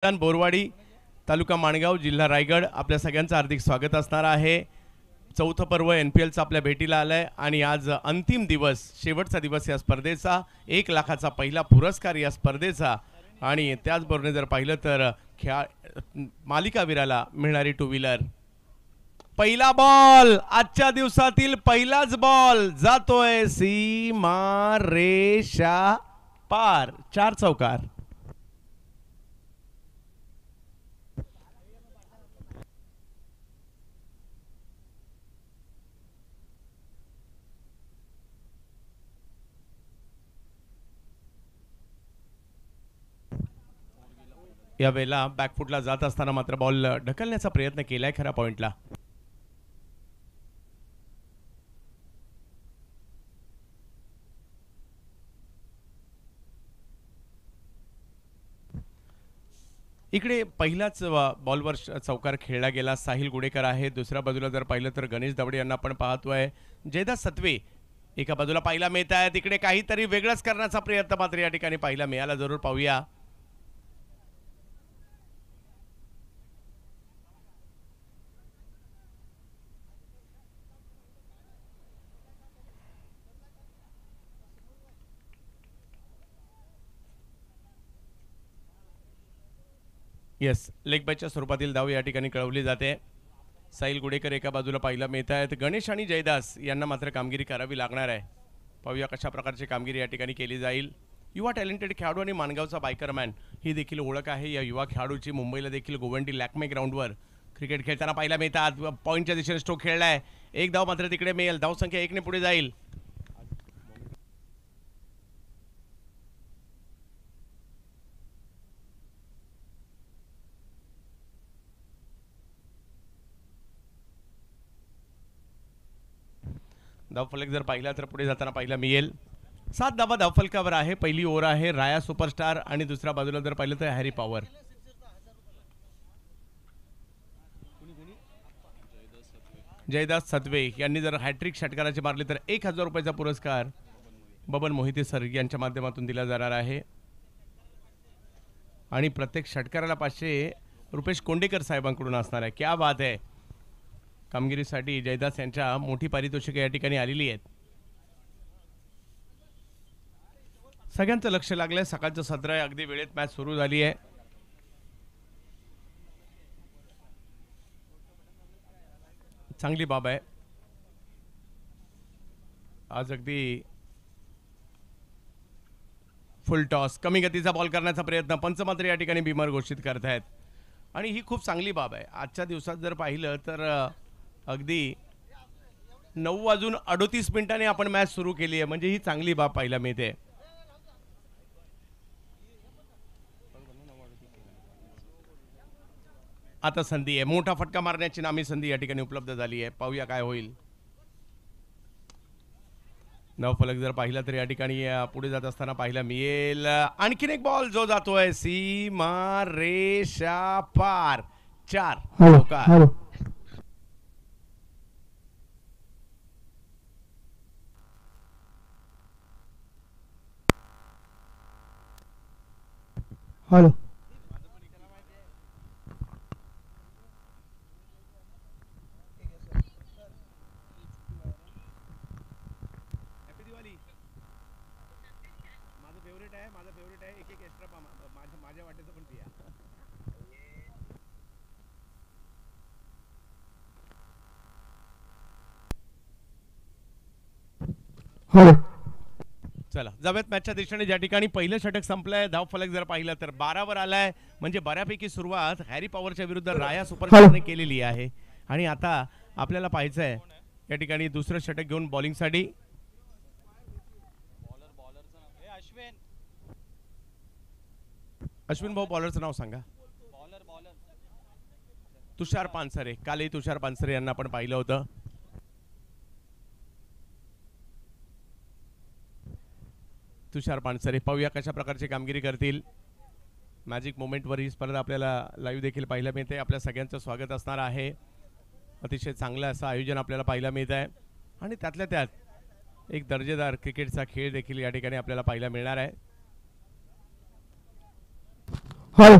बोरवाडी तालुका माणगाव जिल्हा रायगड आपल्या सगळ्यांचं हार्दिक स्वागत असणार आहे। चौथं पर्व NPLचं आपल्या भेटीला आलंय आणि आज अंतिम दिवस शेवटचा दिवस या स्पर्धेचा 1 लाखाचा पहिला पुरस्कार या स्पर्धेचा आणि त्याचबरोबर जर पाहिलं तर मालिकावीराला मिळणारी 2 व्हीलर। पहिला बॉल आजच्या दिवसातील पहिलाच बॉल जातोय सीमा रेषा पार 4 चौकार। या वेळेला बॅकफुटला जात असताना मात्र बॉल ढकलण्याचा प्रयत्न केलाय खरा पॉइंटला। इकडे पहिलाच बॉलवर चौकार खेळला गेला साहिल गुडेकर आहे। दुसऱ्या बाजूला जर पाहिलं तर गणेश दवडे यांना आपण पाहतोय। जयदास सत्वे एका बाजूला पाहायला मिळत आहे। तिकडे काहीतरी वेगळंच करण्याचा प्रयत्न मात्र या ठिकाणी पाहायला मिळाला। जरूर पाहूया। यस लेग बायच्या स्वरूपातील धाव या ठिकाणी कळवली जाते। साहिल गुडेकर एका बाजूला पाहायला मिळत आहेत। गणेश आणि जयदास यांना मात्र कामगिरी करावी लागणार आहे। पाहूया कशा प्रकारची कामगिरी या ठिकाणी केली जाईल। युवा टॅलेंटेड खेळाडू आणि माणगावचा बायकरमॅन ही देखील ओळख आहे या युवा खेळाडूची। मुंबईला देखील गोवंडी लॅकमे ग्राउंडवर क्रिकेट खेळताना पाहायला मिळतात। पॉईंटच्या दिशेने स्ट्रोक खेळलाय। एक धाव मात्र तिकडे मिळेल। धाव संख्या 1 ने पुढे जाईल। धावफलक जर पाहिला तर पुढे जाताना पाहायला मिळेल। 7 धावा धावफलकावर आहे। पहिली ओव्हर आहे राया सुपरस्टार आणि दुसऱ्या बाजूला जर पाहिलं तर हॅरी पॉवर। जयदास सत्वे यांनी जर हॅट्रिक षटकाराची मारली तर 1000 रुपयाचा पुरस्कार बबन मोहिते सर यांच्या माध्यमातून दिला जाणार आहे आणि प्रत्येक षटकाराला 500 रुपेश कोंडेकर साहेबांकडून असणार आहे। क्या बात आहे। कामगिरीसाठी जयदास यांच्या मोठी पारितोषिके या ठिकाणी आलेली आहेत। सगळ्यांचं लक्ष लागलंय। सकाळचं सत्र आहे। अगदी वेळेत मॅच सुरू झाली आहे। चांगली बाब आहे। आज अगदी फुल टॉस कमी गतीचा बॉल करण्याचा प्रयत्न पंच मात्र या ठिकाणी बिमार घोषित करतायत आणि ही खूप चांगली बाब आहे। आजच्या दिवसात जर पाहिलं तर अगदी 9:38 आपण मॅच सुरू केली आहे म्हणजे ही चांगली बाब पाहायला मिळते। आता संधी आहे। मोठा फटका मारण्याची नामी संधी या ठिकाणी उपलब्ध झाली आहे। पाहूया काय होईल। धावफलक जर पाहिला तर या ठिकाणी पुढे जात असताना पाहायला मिळेल आणखीन एक बॉल जो जातोय सीमा रेषा पार 4 चौकार। Hello happy Diwali. माझं फेवरेट आहे एक एक एक्स्ट्रा माझ्या वाटेचं पण पिया। हेलो चला जाऊयात मॅचच्या दिशेने। ज्या ठिकाणी पहिलं षटक संपलंय धावफलक जर पाहिलं तर 12 वर आलाय म्हणजे बऱ्यापैकी सुरुवात हॅरी पॉवरच्या विरुद्ध राया सुपरस्टारने केलेली आहे आणि आता आपल्याला पाहायचंय या ठिकाणी दुसरं षटक घेऊन बॉलिंगसाठी अश्विन भाऊ बॉलरचं नाव सांगा। तुषार पानसरे। कालही तुषार पानसरे यांना आपण पाहिलं होतं। तुषार पानसरे पाहूया कशा प्रकारची कामगिरी करतील। मॅजिक मोमेंटवर ही स्पर्धा आपल्याला लाईव्ह देखील पाहायला मिळते। आपल्या सगळ्यांचं स्वागत असणार आहे। अतिशय चांगलं असं आयोजन आपल्याला पाहायला मिळत आहे आणि त्यातल्या त्यात एक दर्जेदार क्रिकेटचा खेळ देखील या ठिकाणी आपल्याला पाहायला मिळणार आहे। हेलो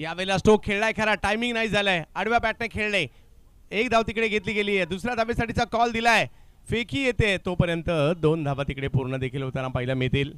यावेळेला स्टोक खेळलाय खरा, टायमिंग नाही झालाय, आडव्या बॅटने खेळले, एक धाव तिकडे घेतली गेली आहे, दुसऱ्या धावेसाठीचा कॉल दिलाय, फेकी येते, तोपर्यंत 2 धावा तिकडे पूर्ण देखील होताना पाहायला मिळतील.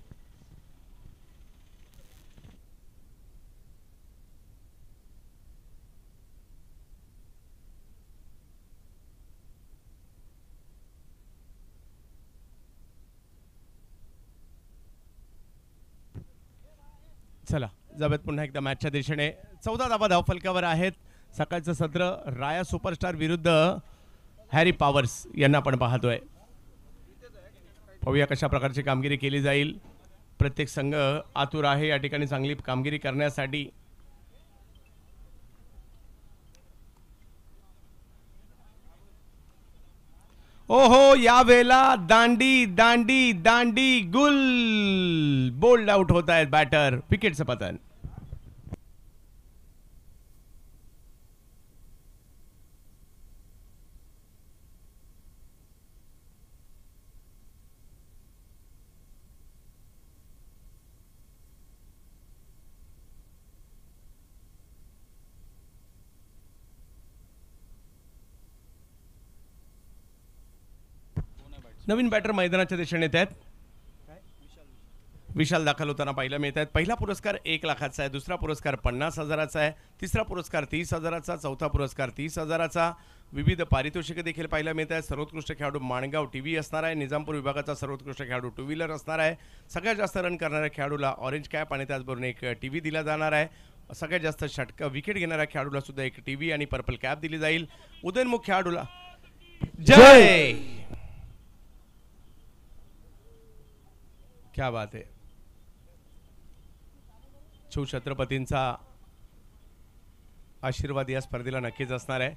चला जाऊयात पुन्हा एकदा मॅचच्या दिशेने. 14 धावा धावफलकावर आहेत. सकाळचं सत्र राया सुपरस्टार विरुद्ध हॅरी पॉवर्स यांना आपण पाहतोय. पाहूया कशा प्रकारची कामगिरी केली जाईल. प्रत्येक संघ आतुर आहे या ठिकाणी चांगली कामगिरी करण्यासाठी. ओहो, यावेळेला दांडी दांडी दांडी गुल, बोल्ड आउट होत आहेत बॅटर, विकेटचं पतन. नवीन बॅटर मैदानाच्या दिशेने येत आहेत. विशाल दाखल होताना पाहायला मिळत आहेत. पहिला पुरस्कार 1 लाखाचा आहे, दुसरा पुरस्कार 50,000चा आहे, तिसरा पुरस्कार 30,000चा, चौथा पुरस्कार 30,000चा. विविध पारितोषिकं देखील पाहायला मिळत आहेत. सर्वोत्कृष्ट खेळाडू माणगाव टीव्ही असणार आहे. निजामपूर विभागाचा सर्वोत्कृष्ट खेळाडू 2 व्हीलर असणार आहे. सगळ्यात जास्त रन करणाऱ्या खेळाडूला ऑरेंज कॅप आणि त्याचबरोबर एक टीव्ही दिला जाणार आहे. सगळ्यात जास्त षटक विकेट घेणाऱ्या खेळाडूला सुद्धा एक टीव्ही आणि पर्पल कॅप दिली जाईल. उदयनमुख खेळाडूला जय, क्या बात आहे. शिवछत्रपतींचा आशीर्वाद या स्पर्धेला नक्कीच असणार आहे,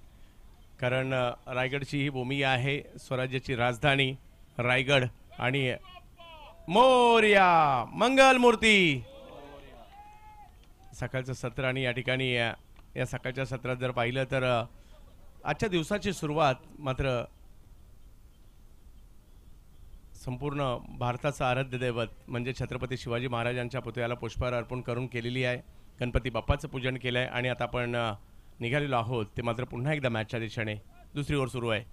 कारण रायगडची ही भूमी आहे, स्वराज्याची राजधानी रायगड. आणि मोरया मंगलमूर्ती. सकाळचं सत्र आणि या ठिकाणी या सकाळच्या सत्रात जर पाहिलं तर आजच्या दिवसाची सुरुवात मात्र संपूर्ण भारताचं आराध्य दैवत म्हणजे छत्रपती शिवाजी महाराजांच्या पुतळ्याला पुष्पहार अर्पण करून केलेली आहे. गणपती बाप्पाचं पूजन केलं आहे आणि आता आपण निघालेलो आहोत ते मात्र पुन्हा एकदा मॅचच्या दिशेने. दुसरी ओव्हर सुरू आहे.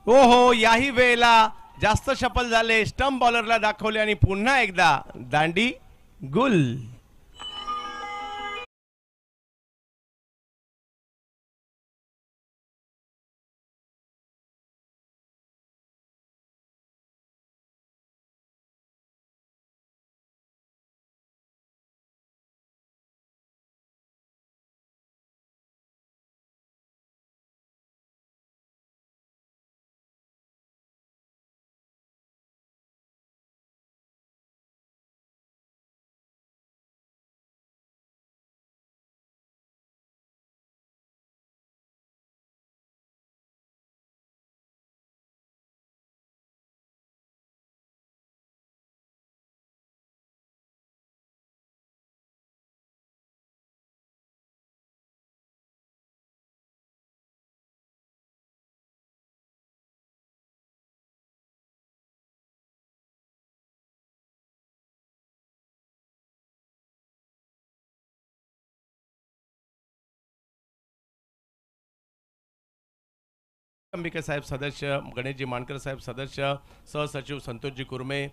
ओहो, याही वेळेला जास्त शफल झाले, स्टंप बॉलरला दाखवले आणि पुन्हा एकदा दांडी गुल. अंबिका साहेब सदस्य, गणेशजी मानकर साहेब सदस्य, सहसचिव संतोषजी कुर्मे,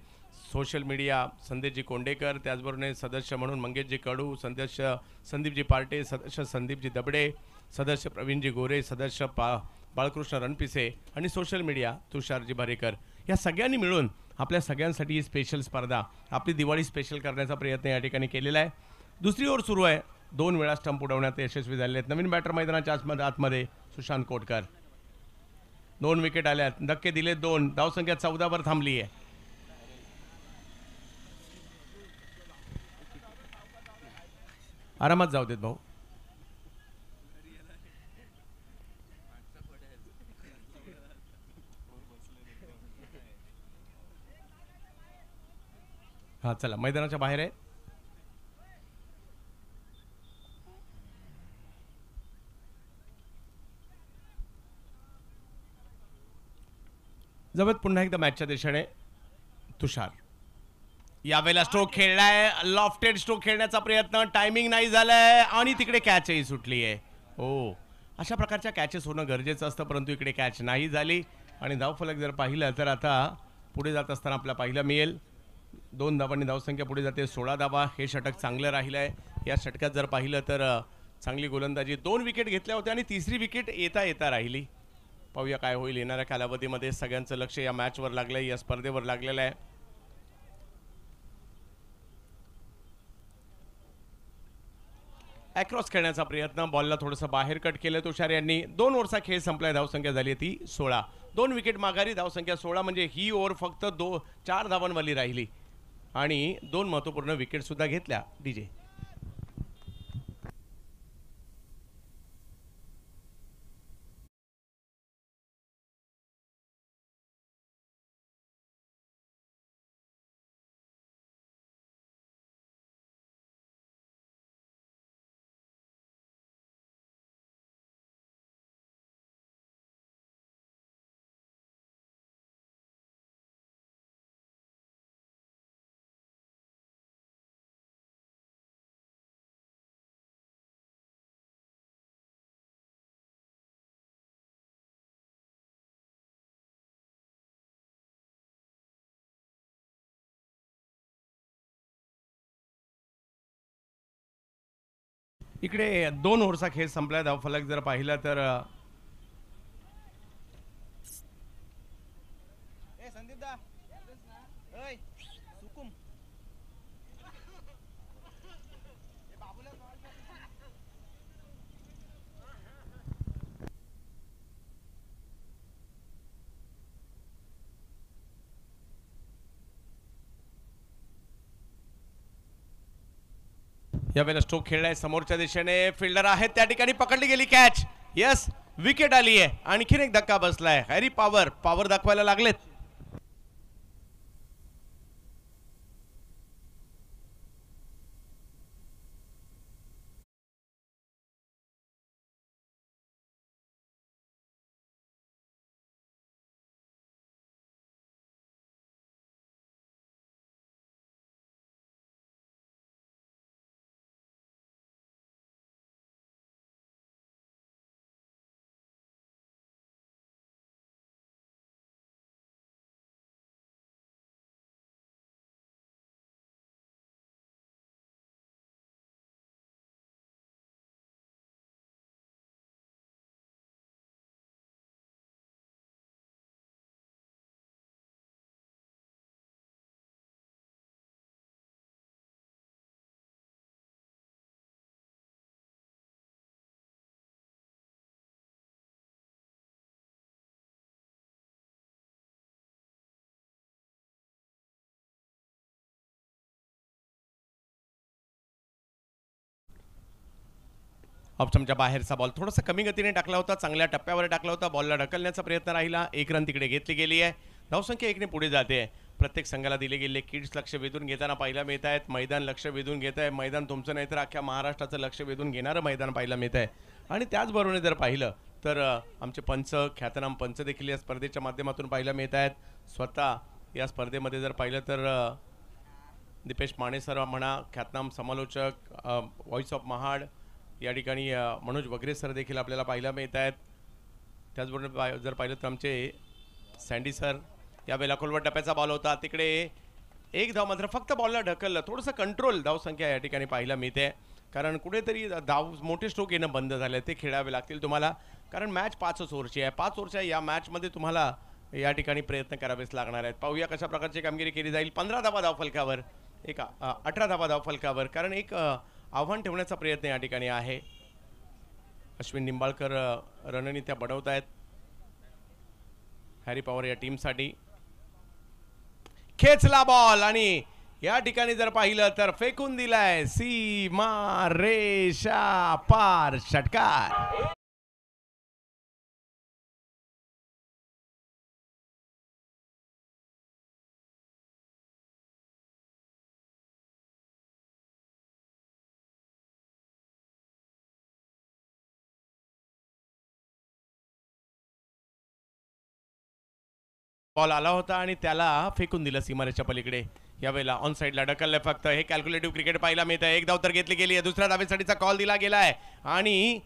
सोशल मीडिया संदेशजी कोंडेकर, त्याचबरोबर सदस्य म्हणून मंगेशजी कडू, सदस्य संदीपजी पार्टे, सदस्य संदीपजी दबडे, सदस्य प्रवीणजी गोरे, सदस्य बाळकृष्ण रणपिसे आणि सोशल मीडिया तुषारजी भारेकर. या सगळ्यांनी मिळून आपल्या सगळ्यांसाठी ही स्पेशल स्पर्धा, आपली दिवाळी स्पेशल करण्याचा प्रयत्न या ठिकाणी केलेला आहे. दुसरी ओव्हर सुरू आहे. 2 वेळा स्टंप उडवण्यात यशस्वी झाले आहेत. नवीन बॅटर मैदानाच्या आतमध्ये सुशांत कोटकर. 2 विकेट आल्यात, धक्के दिले 2, धावसंख्या 14 वर थांबली आहे. आरामात जाऊ देत भाऊ. हा चला, मैदानाच्या बाहेर आहे. जवळ पुन्हा एकदा मॅचच्या दिशेने तुषार. यावेळेला स्ट्रोक खेळलाय, लॉफ्टेड स्ट्रोक खेळण्याचा प्रयत्न, टायमिंग नाही झालाय आणि तिकडे कॅचही सुटली आहे. हो, अशा प्रकारच्या कॅचेस होणं गरजेचं असतं, परंतु इकडे कॅच नाही झाली आणि धावफलक जर पाहिलं तर आता पुढे जात असताना आपल्याला पाहायला मिळेल 2 धावांनी धावसंख्या पुढे जाते, 16 धावा. हे षटक चांगलं राहिलं आहे. या षटकात जर पाहिलं तर चांगली गोलंदाजी, 2 विकेट घेतल्या होत्या आणि तिसरी विकेट येता येता राहिली. पाहूया काय होईल येणाऱ्या कालावधीमध्ये. सगळ्यांचं लक्ष या मॅचवर लागलं आहे, या स्पर्धेवर लागलेलं आहे. अक्रॉस खेळण्याचा प्रयत्न, बॉलला थोडंसं बाहेर कट केलं तुषार यांनी. 2 ओव्हरचा खेळ संपलाय, धावसंख्या झाली ती 16. 2 विकेट माघारी, धावसंख्या 16. म्हणजे ही ओव्हर फक्त 4 धावांवाली राहिली आणि 2 महत्त्वपूर्ण विकेट सुद्धा घेतल्या डीजे. इकडे 2 ओव्हरचा खेळ संपलाय, धावफलक जर पाहिला तर यावेळेला स्ट्रोक खेळलाय समोरच्या दिशेने, फिल्डर आहेत त्या ठिकाणी, पकडली गेली कॅच. यस, विकेट आली आहे. आणखीन एक धक्का बसलाय. हॅरी पॉवर दाखवायला लागलेत. ऑप्शनच्या बाहेरचा बॉल थोडासा कमी गतीने टाकला होता, चांगल्या टप्प्यावर टाकला होता. बॉलला ढकलण्याचा प्रयत्न राहिला. 1 रन तिकडे घेतली गेली आहे. धावसंख्या 1 ने पुढे जाते. प्रत्येक संघाला दिले गेलेले किड्स लक्ष वेधून घेताना पाहायला मिळत आहेत. मैदान लक्ष वेधून घेत आहे. मैदान तुमचं नाही तर अख्ख्या महाराष्ट्राचं लक्ष वेधून घेणारं मैदान पाहायला मिळत आहे. आणि त्याचबरोबर जर पाहिलं तर आमचे पंच, ख्यातनाम पंच देखील या स्पर्धेच्या माध्यमातून पाहायला मिळत आहेत. स्वतः या स्पर्धेमध्ये जर पाहिलं तर दीपेश माने सर म्हणा, ख्यातनाम समालोचक, व्हॉइस ऑफ महाड या ठिकाणी मनोज वगैरे सर देखील आपल्याला पाहायला मिळत आहेत. त्याचबरोबर जर पाहिलं तर आमचे सँडी सर. यावेळेला खोलवर टप्प्याचा बॉल होता, तिकडे 1 धाव मात्र फक्त बॉलला ढकललं. थोडंसं कंट्रोल धावसंख्या या ठिकाणी पाहायला मिळते, कारण कुठेतरी मोठे स्ट्रोक येणं बंद झाले, ते खेळावे लागतील तुम्हाला, कारण मॅच 5 ओव्हरची आहे. 5 ओव्हरच्या या मॅचमध्ये तुम्हाला या ठिकाणी प्रयत्न करावेच लागणार आहेत. पाहूया कशा प्रकारची कामगिरी केली जाईल. 15 धावा धावफलकावर, 18 धावा धावफलकावर, कारण एक आव्हान ठेवण्याचा प्रयत्न या ठिकाणी आहे. अश्विन निंबाळकर रणनीत्या बनवत आहेत हॅरी पॉवर या टीमसाठी. खेचला बॉल आणि या ठिकाणी जर पाहिलं तर फेकून दिलाय सीमा रेषा पार, षटकार. बॉल आला होता आणि त्याला फेकून दिलं सीमारेच्या पलीकडे. यावेळेला ऑन साईडला ढकललंय फक्त. हे कॅल्क्युलेटिव्ह क्रिकेट पाहायला मिळतं. एक धाव तर घेतली गेली आहे. दुसऱ्या धावेसाठीचा कॉल दिला गेला आहे आणि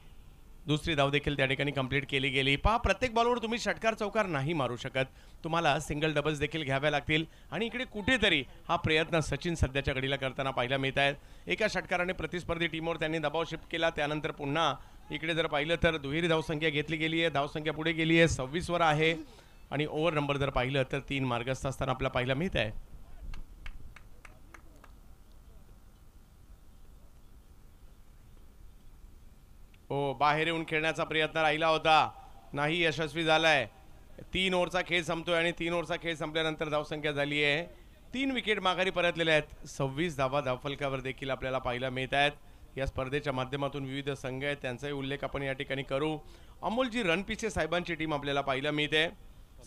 दुसरी धाव देखील त्या ठिकाणी कंप्लीट केली गेली. पहा, प्रत्येक बॉलवर तुम्ही षटकार चौकार नाही मारू शकत. तुम्हाला सिंगल डबल्स देखील घ्याव्या लागतील आणि इकडे कुठेतरी हा प्रयत्न सचिन सध्याच्या घडीला करताना पाहायला मिळत आहे. एका षटकाराने प्रतिस्पर्धी टीमवर त्यांनी दबाव शिफ्ट केला. त्यानंतर पुन्हा इकडे जर पाहिलं तर दुहेरी धावसंख्या घेतली गेली आहे. धावसंख्या पुढे गेली आहे, 26 वर आहे आणि ओव्हर नंबर जर पाहिलं तर 3 मार्गस्थ असताना आपल्याला पाहायला मिळत आहे. हो, बाहेर येऊन खेळण्याचा प्रयत्न राहिला होता, नाही यशस्वी झालाय. 3 ओव्हरचा खेळ संपतोय आणि 3 ओव्हरचा खेळ संपल्यानंतर धावसंख्या झाली आहे 3 विकेट माघारी परतलेल्या आहेत. 26 धावा धावफलकावर देखील आपल्याला पाहायला मिळत आहेत. या स्पर्धेच्या माध्यमातून विविध संघ आहेत, त्यांचाही उल्लेख आपण या ठिकाणी करू. अमोलजी रणपिसे साहेबांची टीम आपल्याला पाहायला मिळते.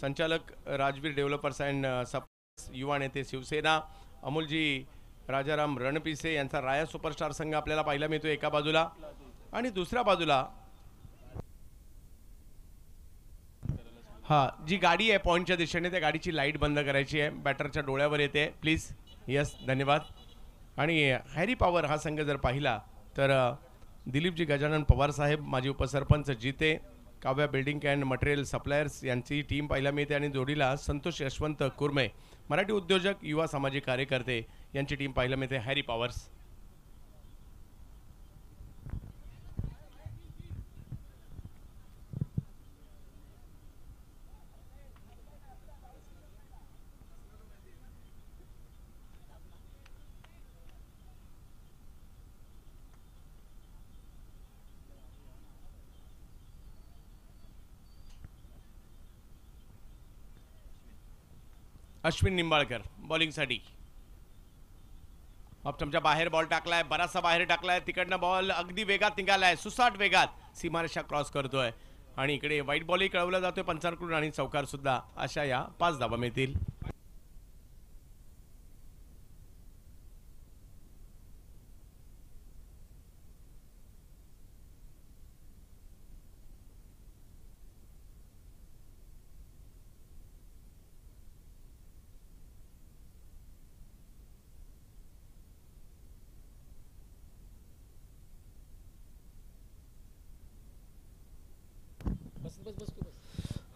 संचालक राजवीर डेव्हलपर्स अँड सप्लायर्स, युवा नेते शिवसेना. अमोलजी राजाराम रणपिसे यांचा राया सुपरस्टार संघ आपल्याला पाहायला मिळतो एका बाजूला आणि दुसऱ्या बाजूला जी गाडी आहे पॉईंटच्या दिशेने, त्या गाडीची लाईट बंद करायची आहे. बॅटरच्या डोळ्यावर येते प्लीज. यस, धन्यवाद. आणि हॅरी पॉवर हा संघ जर पाहिला तर दिलीपजी गजानन पवार साहेब, माजी उपसरपंच जिते, Kavya building and material suppliers यांची टीम पाहायला मिळते आणि जोडीला संतोष यशवंत कुर्मे, मराठी उद्योजक, युवा सामाजिक कार्यकर्ते यांची टीम पाहायला मिळते हॅरी पॉवर्स. अश्विन निंबाळकर बॉलिंगसाठी. ऑप्शनच्या बाहेर बॉल टाकलाय, बराचसा बाहेर टाकलाय. तिकडनं बॉल अगदी वेगात निघालाय, सुसाट वेगात सीमारेषा क्रॉस करतोय आणि इकडे वाईट बॉलही कळवला जातोय पंचांकडून आणि चौकार सुद्धा. अशा या 5 धावा मिळतील.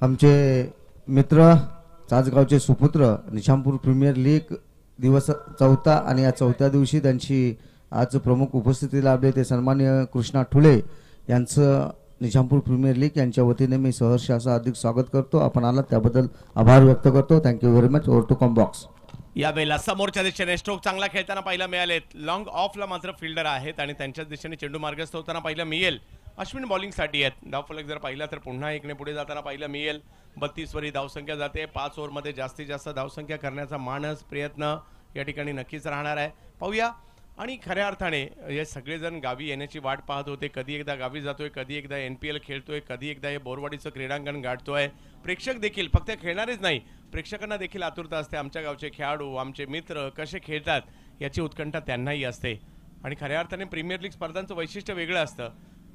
आमचे मित्र चासगावचे सुपुत्र निशांपूर प्रीमियर लीग दिवस 4था आणि या 4थ्या दिवशी त्यांची आज प्रमुख उपस्थिती लाभली ते सन्माननीय कृष्णा ठुले यांचं निशांपूर प्रीमियर लीग यांच्या वतीने मी सहर्ष असं अधिक स्वागत करतो. आपण आलात त्याबद्दल आभार व्यक्त करतो. Thank you very much. Over to comm box. यावेळेला समोरच्या दिशेने स्ट्रोक चांगला खेळताना पाहायला मिळालेत. लॉंग ऑफला मात्र फिल्डर आहेत आणि त्यांच्याच दिशेने चेंडू मार्गस्थ होताना पाहायला मिळेल. अश्विन बॉलिंगसाठी आहेत. धावफलक जर पाहिला तर पुन्हा एकने पुढे जाताना पाहायला मिळेल. 32 वरी धावसंख्या जाते. 5 ओव्हरमध्ये जास्तीत जास्त धावसंख्या करण्याचा मानस प्रयत्न या ठिकाणी नक्कीच राहणार आहे. पाहूया. आणि खऱ्या अर्थाने हे सगळेजण गावी येण्याची वाट पाहत होते. कधी एकदा गावी जातोय, कधी एकदा NPL खेळतोय, कधी एकदा हे बोरवाडीचं क्रीडांगण गाठतोय. प्रेक्षक देखील, फक्त खेळणारेच नाही, प्रेक्षकांना देखील आतुरता असते. आमच्या गावचे खेळाडू, आमचे मित्र कसे खेळतात याची उत्कंठा त्यांनाही असते. आणि खऱ्या अर्थाने प्रीमियर लीग स्पर्धांचं वैशिष्ट्य वेगळं असतं.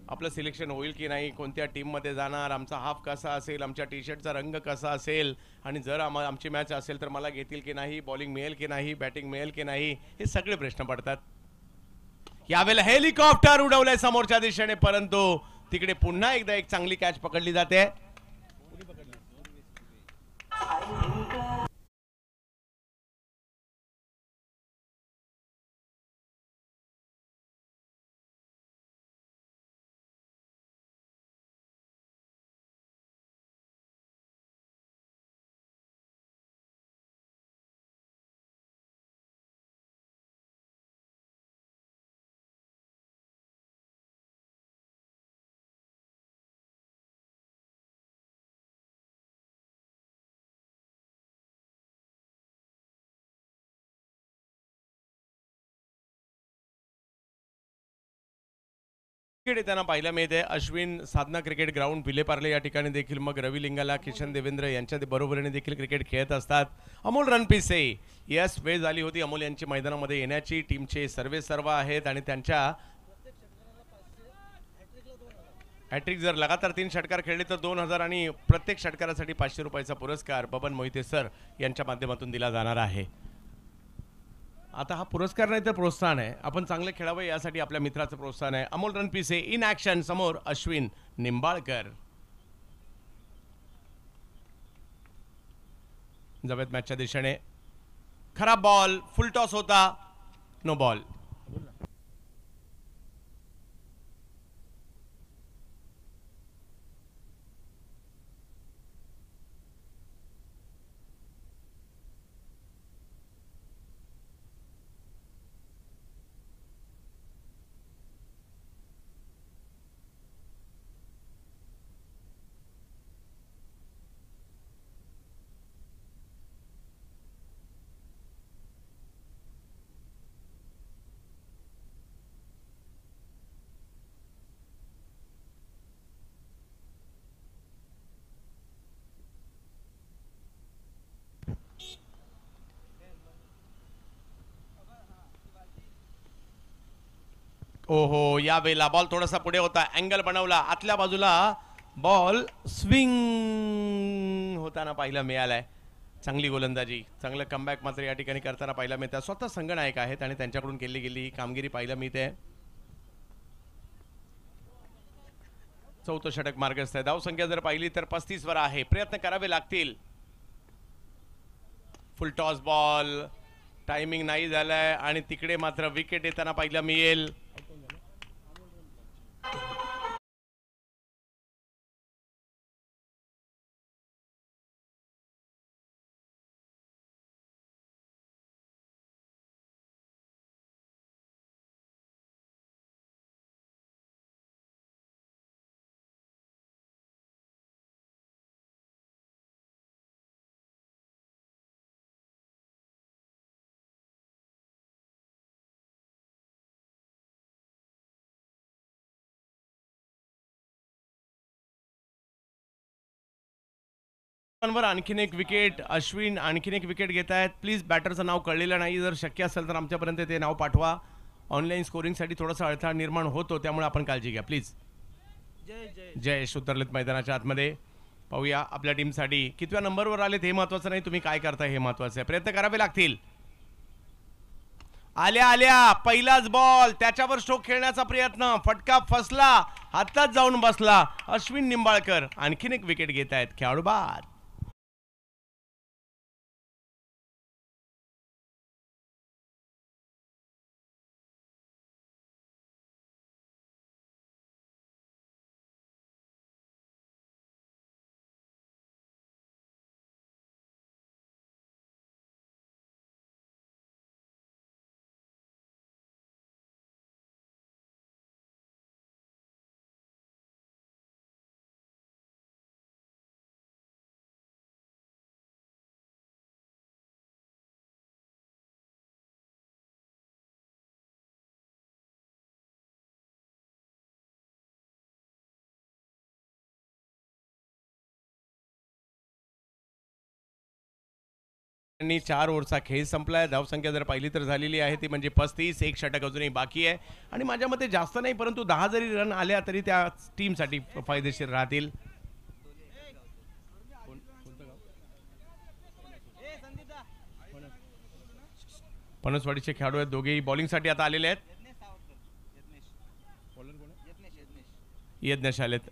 आपलं सिलेक्शन होईल की नाही, कोणत्या टीममध्ये जाणार, आमचा हाफ कसा असेल, आमच्या टी शर्टचा रंग कसा असेल आणि जर आमची मॅच असेल तर मला घेतील की नाही, बॉलिंग मिळेल की नाही, बॅटिंग मिळेल की नाही, हे सगळे प्रश्न पडतात. यावेळेला हेलिकॉप्टर उडवलंय समोरच्या दिशेने, परंतु तिकडे पुन्हा एकदा एक चांगली कॅच पकडली जाते. येताना पाहायला मिळते. अश्विन साधना क्रिकेट ग्राउंड विलेपार्ले या ठिकाणी देखील मग रवी लिंगाला, किशन देवेंद्र यांच्या बरोबरीने देखील क्रिकेट खेळत असतात. अमोल रणपिसे, यस, वेळ झाली होती अमोल यांची मैदानामध्ये येण्याची. टीमचे सर्व आहेत आणि त्यांच्या हॅट्रिक जर लगातार 3 षटकार खेळले तर 2000 आणि प्रत्येक षटकारासाठी 500 रुपयाचा पुरस्कार बबन मोहिते सर यांच्या माध्यमातून दिला जाणार आहे. आता हा पुरस्कार नाही तर प्रोत्साहन आहे. आपण चांगलं खेळावं यासाठी आपल्या मित्राचं प्रोत्साहन आहे. अमोल रणपिसे इन ॲक्शन समोर अश्विन निंबाळकर. जाऊयात मॅचच्या दिशेने. खराब बॉल, फुल टॉस होता, नो बॉल. ओहो, या वेळेला बॉल थोडासा पुढे होता, अँगल बनवला, आतल्या बाजूला बॉल स्विंग होताना पाहायला मिळालाय. चांगली गोलंदाजी, चांगलं कमबॅक मात्र या ठिकाणी करताना पाहायला मिळतं. स्वतः संघनायक आहेत आणि त्यांच्याकडून केली गेली ही कामगिरी पाहायला मिळते. चौथं षटक मार्गस्थ आहे. धावसंख्या जर पाहिली तर 35 वर आहे. प्रयत्न करावे लागतील. फुल टॉस बॉल, टायमिंग नाही झालाय आणि तिकडे मात्र विकेट येताना पाहायला मिळेल. वर आणखीन एक विकेट, अश्विन आणखीन एक विकेट घेत आहेत. प्लीज बॅटरचं नाव कळलेलं नाही, जर शक्य असेल तर आमच्यापर्यंत ते नाव पाठवा. ऑनलाईन स्कोरिंगसाठी थोडासा अडथळा निर्माण होतो, त्यामुळे आपण काळजी घ्या प्लीज. जयेश उतरलेत मैदानाच्या आतमध्ये. पाहूया आपल्या टीमसाठी कितव्या नंबरवर आलेत हे महत्वाचं नाही, तुम्ही काय करताय हे महत्वाचं आहे. प्रयत्न करावे लागतील. आल्या आल्या पहिलाच बॉल, त्याच्यावर स्ट्रोक खेळण्याचा प्रयत्न, फटका फसला, हातात जाऊन बसला. अश्विन निंबाळकर आणखीन एक विकेट घेत आहेत. खेळाडू बाद. आणि 4 ओव्हरचा खेळ संपलाय. धावसंख्या जर पाहिली तर झालेली आहे ती म्हणजे 35. एक षटक अजूनही बाकी आहे आणि माझ्या मते जास्त नाही, परंतु 10 जरी रन आल्या तरी त्या टीमसाठी फायदेशीर राहतील. पनसवाडीचे खेळाडू आहेत, दोघेही बॉलिंगसाठी आता आलेले आहेत. यज्ञेश आलेत.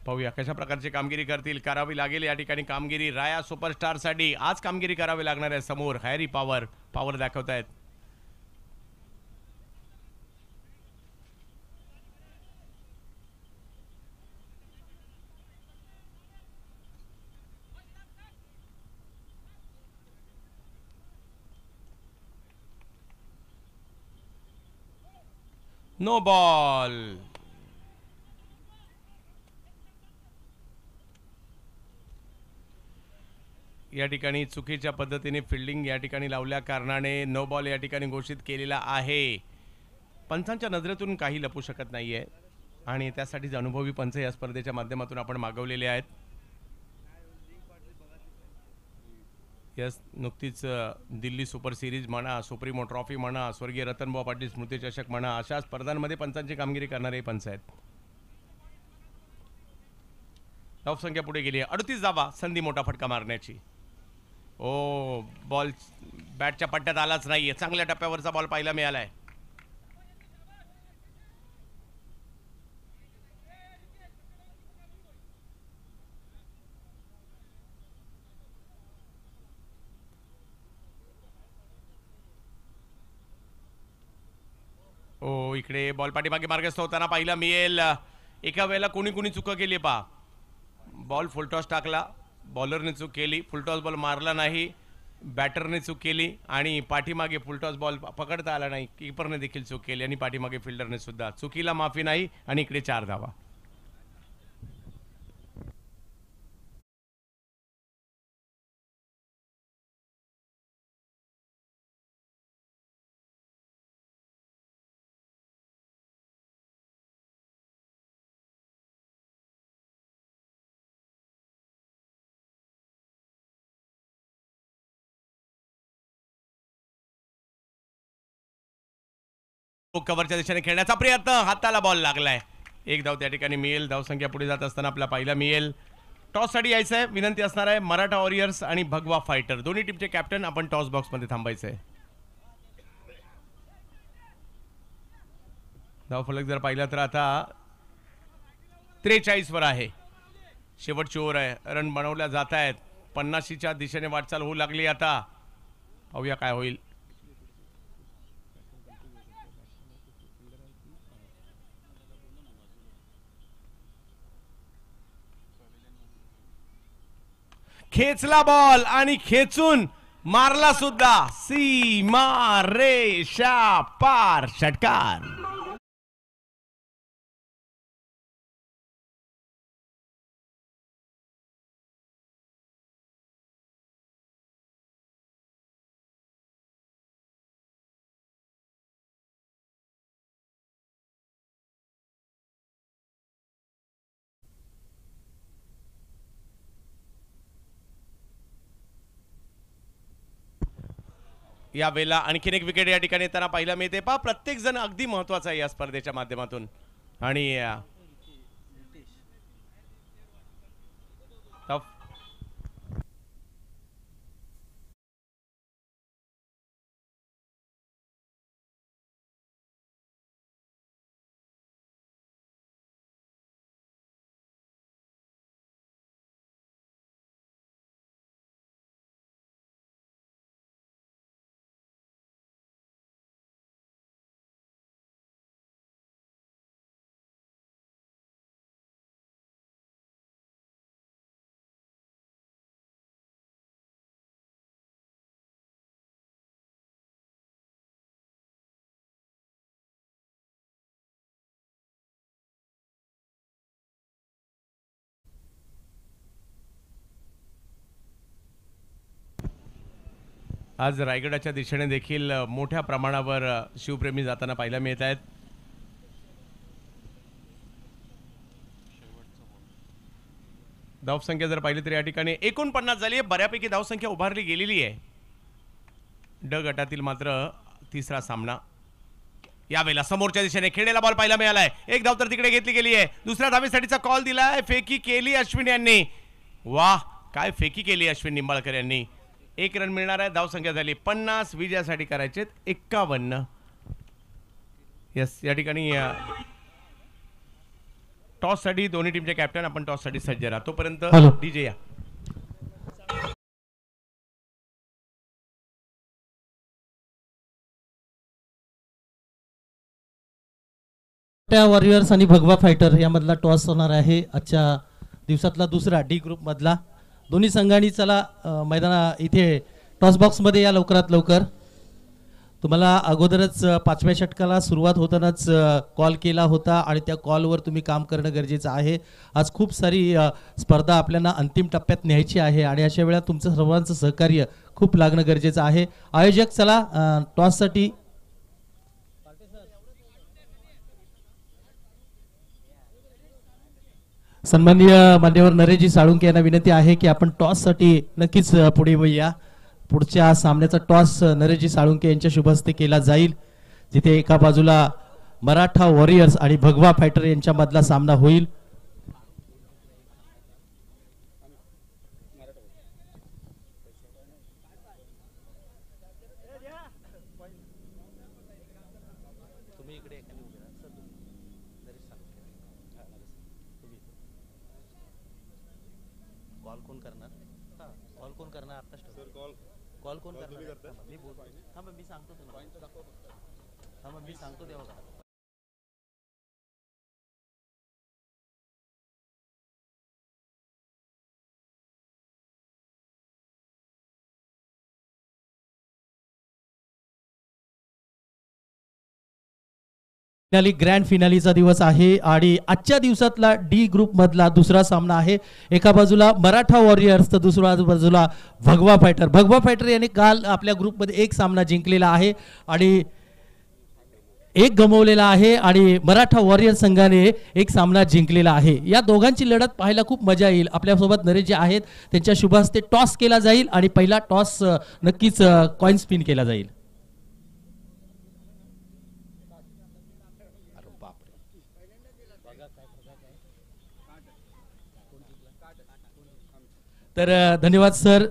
पाहूया कशा प्रकारची कामगिरी करतील. करावी लागेल या ठिकाणी कामगिरी राया सुपरस्टार साठी. आज कामगिरी करावी लागणार आहे. समोर हॅरी पॉवर दाखवतायत. No ball. या ठिकाणी चुकीच्या पद्धतीने फिल्डिंग या ठिकाणी लावल्या कारणाने नो बॉल या ठिकाणी घोषित केलेला आहे. पंचांच्या नजरेतून काही लपू शकत नाहीये आणि त्यासाठीच अनुभवी पंच या स्पर्धेच्या माध्यमातून आपण मागवलेले आहेत. यस, नुकतीच दिल्ली सुपर सिरीज म्हणा, सुप्रीमो ट्रॉफी म्हणा, स्वर्गीय रतनभाऊ पाटील स्मृती चषक म्हणा, अशा स्पर्धांमध्ये पंचांची कामगिरी करणारे पंच आहेत. धावसंख्या पुढे गेली. 38 धावा, संधी मोठा फटका मारण्याची. ओ बॉल बॅटच्या पट्ट्यात आलाच नाहीये. चांगल्या टप्प्यावरचा बॉल पाहायला मिळालाय. ओ इकडे बॉल पाठीमागे मार्गस्थ होताना पाहिला मिळेल. एका वेळेला कोणी कोणी चुका केली पा. बॉल फुलटॉस टाकला, बॉलरने चूक केली, फुलटॉस बॉल मारला नाही, बॅटरने चूक केली आणि पाठीमागे फुलटॉस बॉल पकडता आला नाही. कीपरने देखील चूक केली आणि पाठीमागे फिल्डरने सुद्धा. चुकीला माफी नाही आणि इकडे 4 धावा. कव्हरच्या दिशेने खेळण्याचा प्रयत्न, हाताला बॉल लागलाय. 1 धाव त्या ठिकाणी मिळेल. धावसंख्या पुढे जात असताना आपला पाहिला मिळेल. टॉससाठी यायचं आहे. विनंती असणार आहे मराठा वॉरियर्स आणि भगवा फायटर दोन्ही टीमचे कॅप्टन आपण टॉस बॉक्समध्ये थांबायचं आहे. धावफलक जर पाहिला तर आता 43 वर आहे. शेवटची ओव्हर आहे. रन बनवल्या जात आहेत. 50च्या दिशेने वाटचाल होऊ लागली. आता पाहूया काय होईल. खेचला बॉल आणि खेचून मारला सुद्धा. सीमा रेषा पार षटकार. या वेळेला आणखीन एक विकेट या ठिकाणी येताना पाहायला मिळते. पहा प्रत्येक जण अगदी महत्वाचा आहे या स्पर्धेच्या माध्यमातून. आणि आज रायगडाच्या दिशेने देखील मोठ्या प्रमाणावर शिवप्रेमी जाताना पाहायला मिळत आहेत. धावसंख्या जर पाहिली तर या ठिकाणी 49 झाली आहे. बऱ्यापैकी धावसंख्या उभारली गेलेली आहे. ड गटातील मात्र तिसरा सामना. यावेळेला समोरच्या दिशेने खेळलेला बॉल पाहायला मिळालाय. 1 धाव तर तिकडे घेतली गेली आहे. दुसऱ्या धावेसाठीचा कॉल दिलाय. फेकी केली अश्विन यांनी. वाह काय फेकी केली अश्विन निंबाळकर यांनी. 1 रन मिळणार आहे. धावसंख्या झाली 50. विजयासाठी करायचे 51. यस या ठिकाणी टॉस साठी दोन्ही टीमचे कॅप्टन आपण टॉस साठी सज्ज राहा. तोपर्यंत डीजे या. वॉरियर्स आणि भगवा फायटर यामधला टॉस होणार आहे. आजच्या दिवसातला दुसरा डी ग्रुप मधला. दोन्ही संघांनी चला इथे टॉस बॉक्समध्ये या लवकरात लवकर. तुम्हाला अगोदरच 5व्या षटकाला सुरुवात होतानाच कॉल केला होता आणि त्या कॉलवर तुम्ही काम करणं गरजेचं आहे. आज खूप सारी स्पर्धा आपल्याला अंतिम टप्प्यात न्यायची आहे आणि अशा वेळा तुमचं सर्वांचं सहकार्य खूप लागणं गरजेचं आहे. आयोजक चला टॉससाठी सन्माननीय मान्यवर नरेशजी साळुंके यांना विनंती आहे की आपण टॉससाठी नक्कीच पुढे येऊया. पुढच्या सामन्याचा टॉस नरेशजी साळुंके यांच्या शुभ हस्ते केला जाईल. जिथे एका बाजूला मराठा वॉरियर्स आणि भगवा फायटर यांच्या मधला सामना होईल. कोण करणार कॉल कोण करणार आता कॉल कोण करणार मी बोल थांबा मी सांगतो तुला थांबा मी सांगतो तेव्हा का फिनाली ग्रँड फिनालीचा दिवस आहे आणि आजच्या दिवसातला डी ग्रुप मधला दुसरा सामना आहे. एका बाजूला मराठा वॉरियर्स तर दुसऱ्या बाजूला भगवा फायटर. भगवा फायटर याने काल आपल्या ग्रुपमध्ये एक सामना जिंकलेला आहे आणि एक गमावलेला आहे आणि मराठा वॉरियर संघाने एक सामना जिंकलेला आहे. या दोघांची लढत पाहायला खूप मजा येईल. आपल्यासोबत नरेश जे आहेत त्यांच्या शुभ हस्ते टॉस केला जाईल आणि पहिला टॉस नक्कीच कॉइन स्पिन केला जाईल. तर धन्यवाद सर.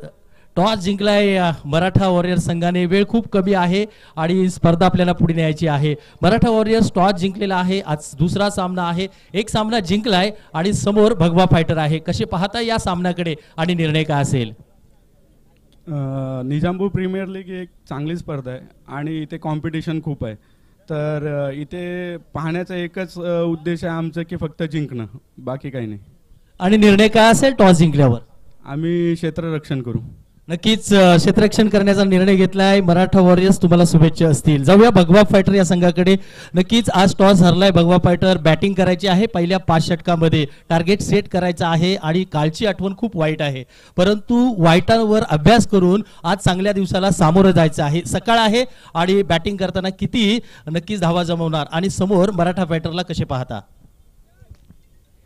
टॉस जिंकलाय मराठा वॉरियर संघाने. वेळ खूप कमी आहे आणि स्पर्धा आपल्याला पुढे न्यायची आहे. मराठा वॉरियर्स टॉस जिंकलेला आहे. आज दुसरा सामना आहे. एक सामना जिंकलाय आणि समोर भगवा फायटर आहे. कसे पाहता या सामन्याकडे आणि निर्णय काय असेल? निजामपूर प्रीमियर लीग एक चांगली स्पर्धा आहे आणि इथे कॉम्पिटिशन खूप आहे. तर इथे पाहण्याचा एकच उद्देश आहे आमचं की फक्त जिंकणं, बाकी काही नाही. आणि निर्णय काय असेल टॉस जिंकल्यावर? आम्ही क्षेत्ररक्षण करू. नक्कीच क्षेत्ररक्षण करण्याचा निर्णय घेतलाय. मराठा वॉरियर्स तुम्हाला शुभेच्छा असतील. जाऊया भगवा फायटर या संघाकडे. नक्कीच आज टॉस हरलाय भगवा फायटर. बॅटिंग करायची आहे. पहिल्या 5 षटकामध्ये टार्गेट सेट करायचं आहे आणि कालची आठवण खूप वाईट आहे, परंतु वाईटांवर अभ्यास करून आज चांगल्या दिवसाला सामोरं जायचं आहे. सकाळ आहे आणि बॅटिंग करताना किती नक्कीच धावा जमवणार आणि समोर मराठा फायटरला कसे पाहता?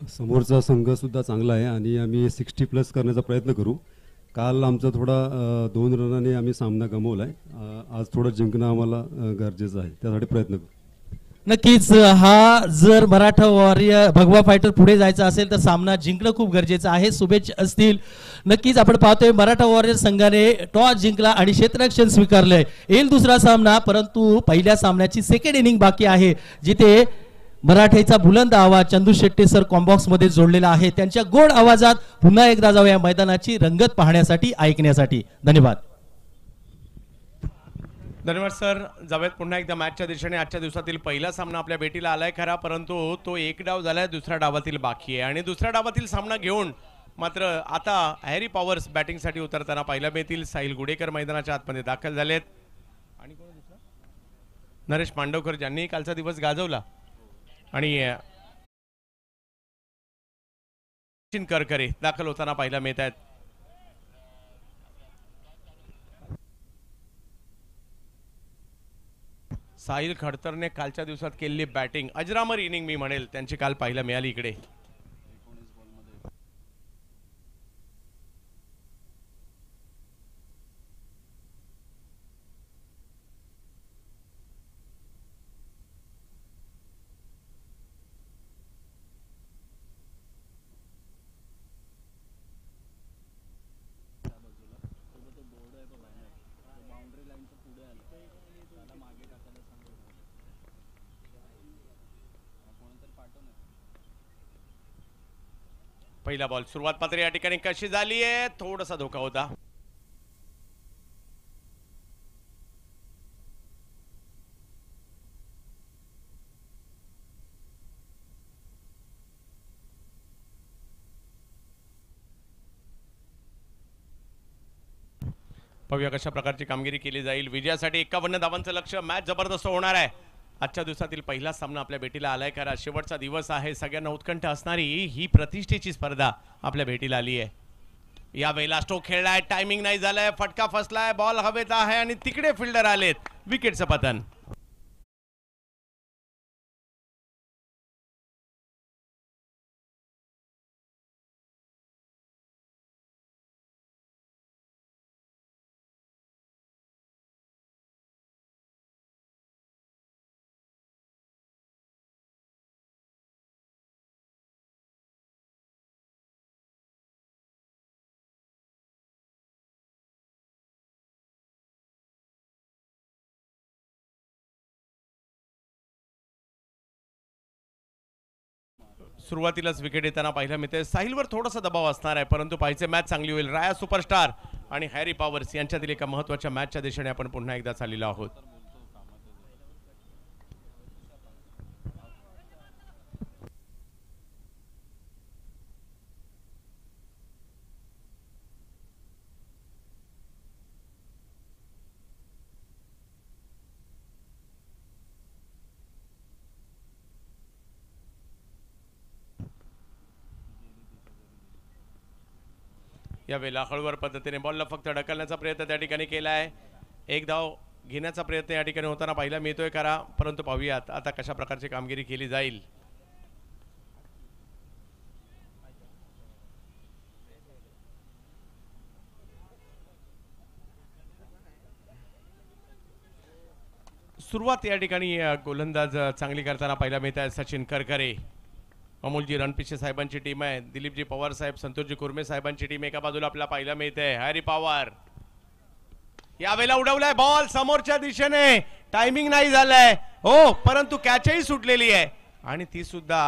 समोरचा संघ सुद्धा चांगला आहे आणि आम्ही 60+ करण्याचा प्रयत्न करू. काल आमचा थोडा 2 रनाने आम्ही सामना गमावला आहे. आज थोडं जिंकणं आम्हाला गरजेचं आहे, त्यासाठी प्रयत्न करू. नक्कीच हा जर मराठा वॉरियर भगवा फायटर पुढे जायचा असेल तर सामना जिंकणं खूप गरजेचं आहे. शुभेच्छा असतील. नक्कीच आपण पाहतोय मराठा वॉरियर संघाने टॉस जिंकला आणि क्षेत्ररक्षण स्वीकारलंय. येईल दुसरा सामना, परंतु पहिल्या सामन्याची सेकंड इनिंग बाकी आहे, जिथे मराठीचा बुलंद आवाज चंदू शेट्टी सर कॉम्बॉक्स मध्ये जोडलेला आहे. त्यांच्या गोड आवाजात पुन्हा एकदा जाऊया मैदानाची रंगत पाहण्यासाठी, ऐकण्यासाठी. धन्यवाद. धन्यवाद सर. जावेद पुन्हा एकदा मॅचच्या दिशेने. आजच्या दिवसातील पहिला सामना आपल्या भेटीला आलाय खरा, परंतु तो एक डाव झालाय, दुसऱ्या डावातील बाकी आहे आणि दुसऱ्या डावातील सामना घेऊन मात्र आता हॅरी पॉवर्स बॅटिंगसाठी उतरताना पाहायला मिळतील. साहिल गुडेकर मैदानाच्या आतमध्ये दाखल झालेत आणि कोण दुसरा नरेश मांडवकर ज्यांनी कालचा दिवस गाजवला आणि करकरे दाखल होताना पाहायला मिळत आहेत. साहिल खडतरने कालच्या दिवसात केलेली बॅटिंग अजरामर इनिंग मी म्हणेल त्यांची काल पाहायला मिळाली. इकडे पहिला बॉल सुरुवात मात्र या ठिकाणी कशी झाली आहे, थोडासा धोका होता. पाहूया कशा प्रकारची कामगिरी केली जाईल. विजयासाठी 51 धावांचं लक्ष्य. मॅच जबरदस्त होणार आहे. आजच्या दिवसातील पहिला सामना आपल्या भेटीला आलाय खरा. शेवटचा दिवस आहे. सगळ्यांना उत्कंठ असणारी ही प्रतिष्ठेची स्पर्धा आपल्या भेटीला आली आहे. या वेळेला स्ट्रोक खेळलाय, टायमिंग नाही झालाय, फटका फसलाय, बॉल हवेत आहे आणि तिकडे फिल्डर आलेत. विकेटचं पतन. सुरुवातीलाच विकेट येताना पाहायला मिळते. साहिलवर थोडासा दबाव असणार आहे, परंतु पाहिजे मॅच चांगली होईल. राया सुपरस्टार आणि हॅरी पॉवर्स यांच्यातील एका महत्त्वाच्या मॅचच्या दिशेने आपण पुन्हा एकदा चाललेलो आहोत. यावेळेला हळूवार पद्धतीने बॉलला फक्त ढकलण्याचा प्रयत्न त्या ठिकाणी केला आहे. एक धाव घेण्याचा प्रयत्न या ठिकाणी होताना पाहायला मिळतोय करा, परंतु पाहूयात आता कशा प्रकारची कामगिरी केली जाईल. सुरुवात या ठिकाणी गोलंदाज चांगली करताना पाहायला मिळत आहे. सचिन करकरे, अमोलजी रणपिसे साहेबांची टीम आहे, दिलीपजी पवार साहेब, संतोषजी कुर्मे साहेबांची टीम एका बाजूला आपल्याला पाहायला मिळते. हॅरी पवार यावेळेला उडवलाय बॉल समोरच्या दिशेने, टायमिंग नाही झालाय हो, परंतु कॅचही सुटलेली आहे आणि ती सुद्धा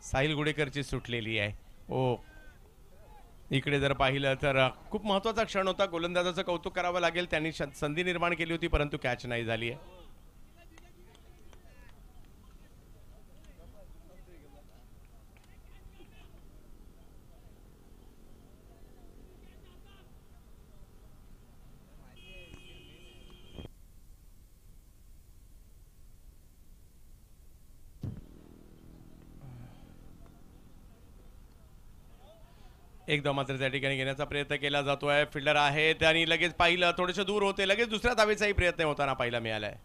साहिल गुडेकरची सुटलेली आहे हो. इकडे जर पाहिलं तर खूप महत्वाचा क्षण होता. गोलंदाजाचं कौतुक करावं लागेल, त्यांनी संधी निर्माण केली होती परंतु कॅच नाही झाली आहे. एकदा मात्र त्या ठिकाणी घेण्याचा प्रयत्न केला जातोय. फिल्डर आहे त्यांनी लगेच पाहिलं, थोडेसे दूर होते, लगेच दुसऱ्या धावेचाही प्रयत्न होताना पाहायला मिळालाय.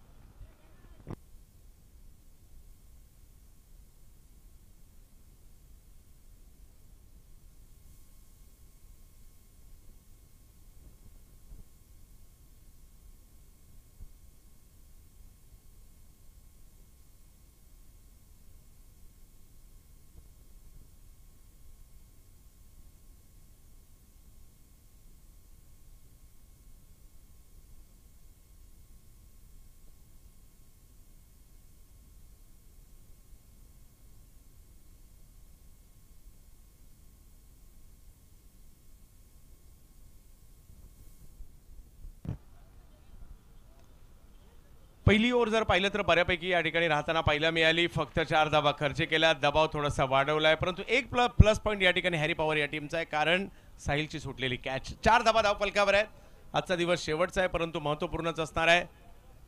पहिली ओव्हर जर पाहिलं तर बऱ्यापैकी या ठिकाणी राहताना पाहायला मिळाली. फक्त 4 धावा खर्च केल्या, दबाव थोडासा वाढवलाय, परंतु एक प्लस पॉईंट या ठिकाणी हॅरी पॉवर या टीमचा आहे, कारण साहिलची सुटलेली कॅच. 4 धावा धाव फलकावर आहेत. आजचा दिवस शेवटचा आहे परंतु महत्त्वपूर्णच असणार आहे.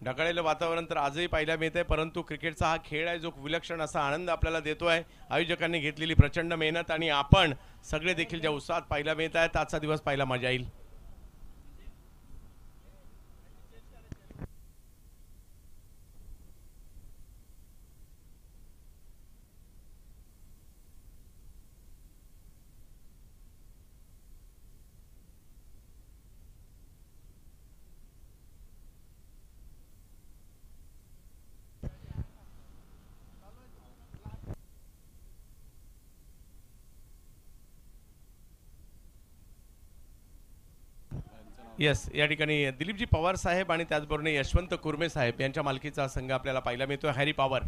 ढगाळलेलं वातावरण तर आजही पाहायला मिळतंय, परंतु क्रिकेटचा हा खेळ आहे जो विलक्षण असा आनंद आपल्याला देतोय. आयोजकांनी घेतलेली प्रचंड मेहनत आणि आपण सगळे देखील ज्या उत्साहात पाहायला मिळत आहेत, आजचा दिवस पाहायला मजा येईल. येस, या ठिकाणी दिलीपजी पवार साहेब आणि त्याचबरोबर यशवंत कुर्मे साहेब यांच्या मालकीचा संघ आपल्याला पाहायला मिळतोय. हॅरी पॉवर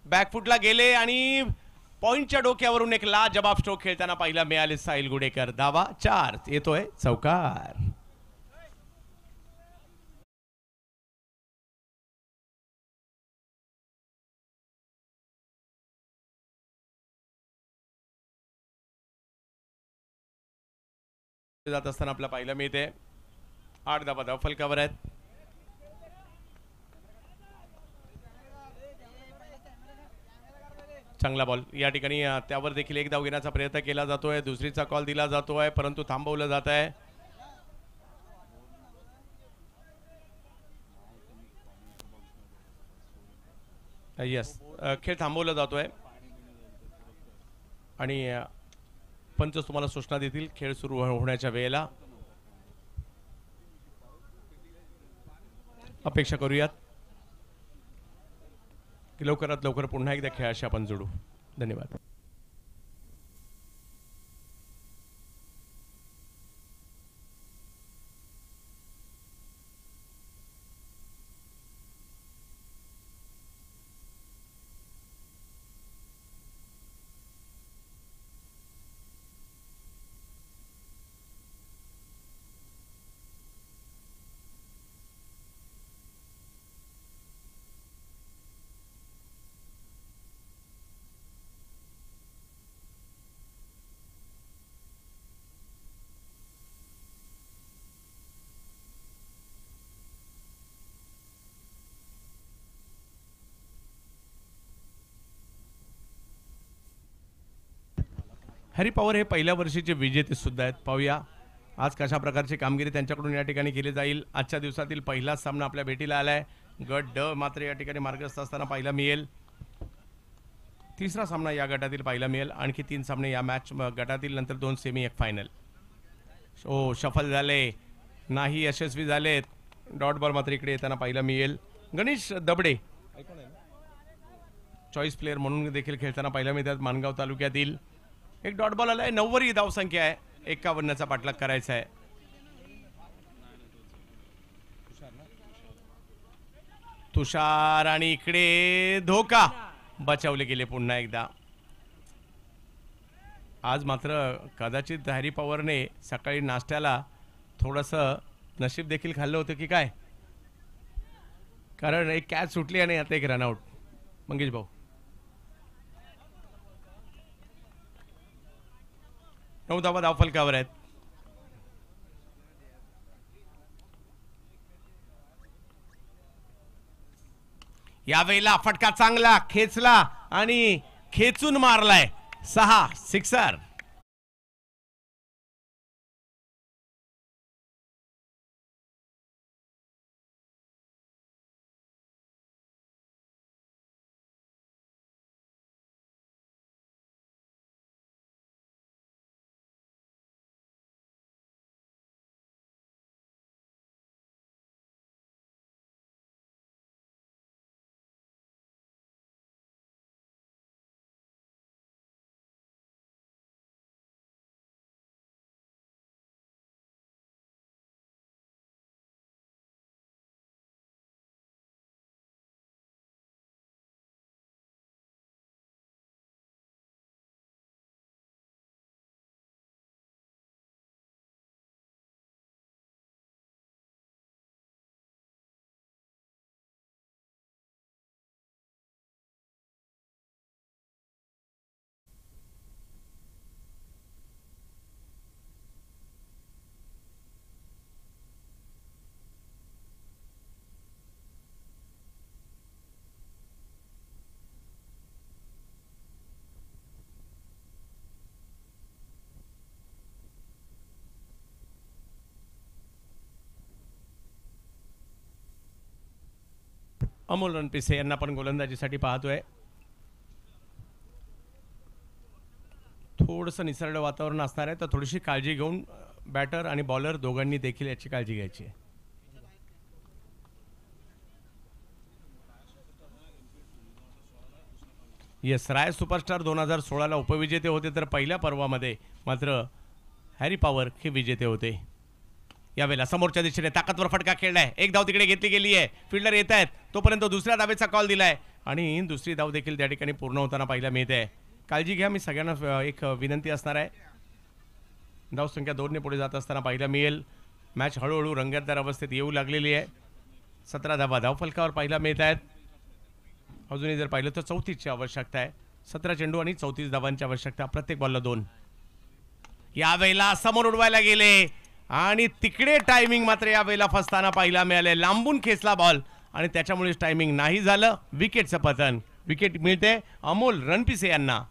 बॅकफुटला गेले आणि पॉइंटच्या डोक्यावरून एक लाजबाब स्ट्रोक खेळताना पाहायला मिळाले साहिल गुडेकर. धावा 4, येतोय चौकार. जात असताना आपल्याला पाहायला मिळते 8 धावा धाव फलकावर आहेत. चांगला बॉल या ठिकाणी, त्यावर देखील एक धाव घेण्याचा प्रयत्न केला जातोय. दुसरीचा कॉल दिला जातोय परंतु थांबवलं जात आहे. येस, खेळ थांबवला जातोय आणि पंच तुम्हाला सूचना देतील खेळ सुरू होण्याच्या वेळेला. अपेक्षा करूयात की लवकरात लवकर पुन्हा एकदा खेळाशी आपण जोडू. धन्यवाद. हॅरी पॉवर हे पहिल्या वर्षीचे विजेते सुद्धा आहेत. पाहूया आज कशा प्रकारची कामगिरी त्यांच्याकडून या ठिकाणी केली जाईल. आजच्या दिवसातील पहिलाच सामना आपल्या भेटीला आलाय. गट ड मात्र या ठिकाणी मार्गस्थ असताना पाहायला मिळेल. तिसरा सामना या गटातील पाहायला मिळेल. आणखी 3 सामने या मॅच गटातील, नंतर 2 सेमी 1 फायनल. सफल झाले नाही, यशस्वी झालेत. डॉट बॉल मात्र इकडे येताना पाहायला मिळेल. गणेश दबडे चॉईस प्लेअर म्हणून देखील खेळताना पाहायला मिळतात माणगाव तालुक्यातील. एक डॉट बॉल आलाय. 9वी धावसंख्या आहे. 51चा पाठलाग करायचा आहे. तुषार आणि इकडे धोका, बचावले गेले पुन्हा एकदा. आज मात्र कदाचित हॅरी पॉवरने सकाळी नाश्त्याला थोडंसं नशीब देखील खाल्लं होतं की काय, कारण एक कॅच सुटली आणि आता एक रनआउट. मंगेश भाऊ, 9 धावा धावफलकावर आहेत. यावेळेला फटका चांगला खेचला आणि खेचून मारलाय. 6 सिक्सर. अमोल रणपिसे यांना पण गोलंदाजीसाठी पाहतोय. थोडंसं निसरडं वातावरण असणार आहे, तर थोडीशी काळजी घेऊन बॅटर आणि बॉलर दोघांनी देखील याची काळजी घ्यायची आहे. येस, राय सुपरस्टार 2016ला उपविजेते होते, तर पहिल्या पर्वामध्ये मात्र हॅरी पॉवर हे विजेते होते. यावेळेला समोरच्या दिशेने ताकदवर फटका खेळलाय. एक धाव तिकडे घेतली गेली आहे. फिल्डर येत आहेत तोपर्यंत दुसऱ्या धावेचा कॉल दिलाय आणि दुसरी धाव देखील त्या ठिकाणी पूर्ण होताना पाहायला मिळते. काळजी घ्या, मी सगळ्यांना एक विनंती असणार आहे. धावसंख्या 2 ने पुढे जात असताना पाहायला मिळेल. मॅच हळूहळू रंगतदार अवस्थेत येऊ लागलेली आहे. 17 धावा धावफलकावर पाहायला मिळत आहेत. अजूनही जर पाहिलं तर 34ची आवश्यकता आहे. 17 चेंडू आणि 34 धावांची आवश्यकता, प्रत्येक बॉलला 2. यावेळेला समोर उडवायला गेले आणि तिकडे टायमिंग मात्र यावेळेला फसताना पाहायला मिळाले. लांबून खेचला बॉल आणि त्याच्यामुळेच टायमिंग नाही झालं. विकेटचं पतन. विकेट मिळते अमोल रणपिसे यांना.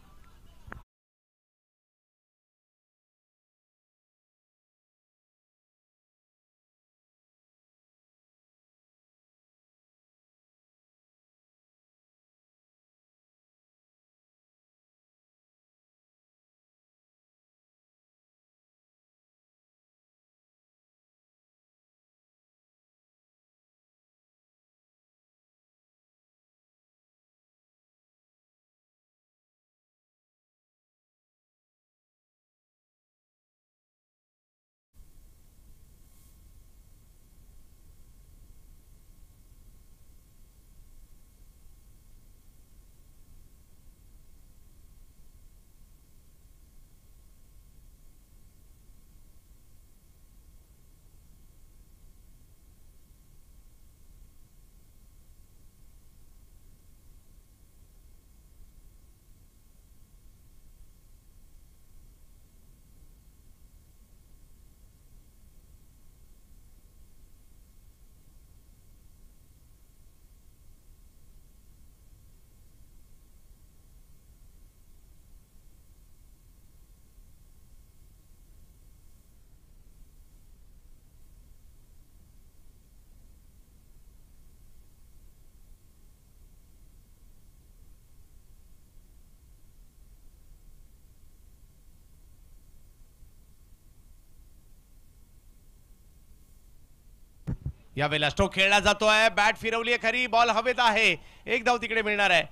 यावेळेला स्ट्रोक खेळला जातोय, बॅट फिरवली आहे खरी, बॉल हवेत आहे, एक धाव तिकडे मिळणार आहे.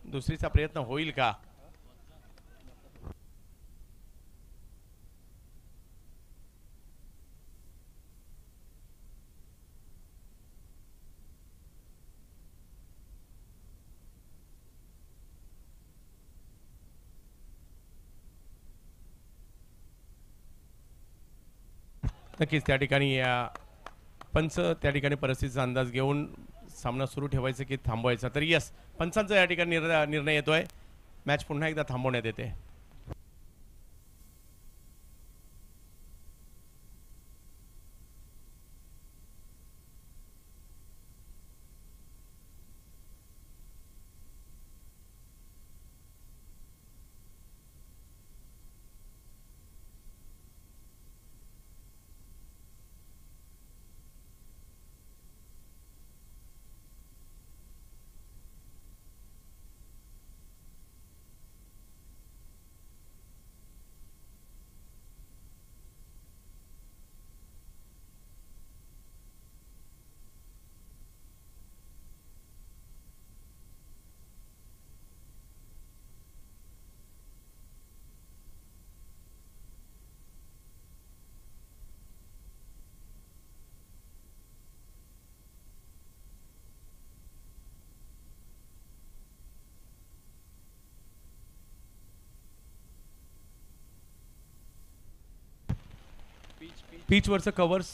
दुसरीचा प्रयत्न होईल का? नक्कीच त्या ठिकाणी पंच त्या ठिकाणी परिस्थितीचा अंदाज घेऊन सामना सुरू ठेवायचा की थांबवायचा. तर यस, पंचांचा या ठिकाणी निर्णय येतोय, मॅच पुन्हा एकदा थांबवण्यात येते. पिचवरचं कव्हर्स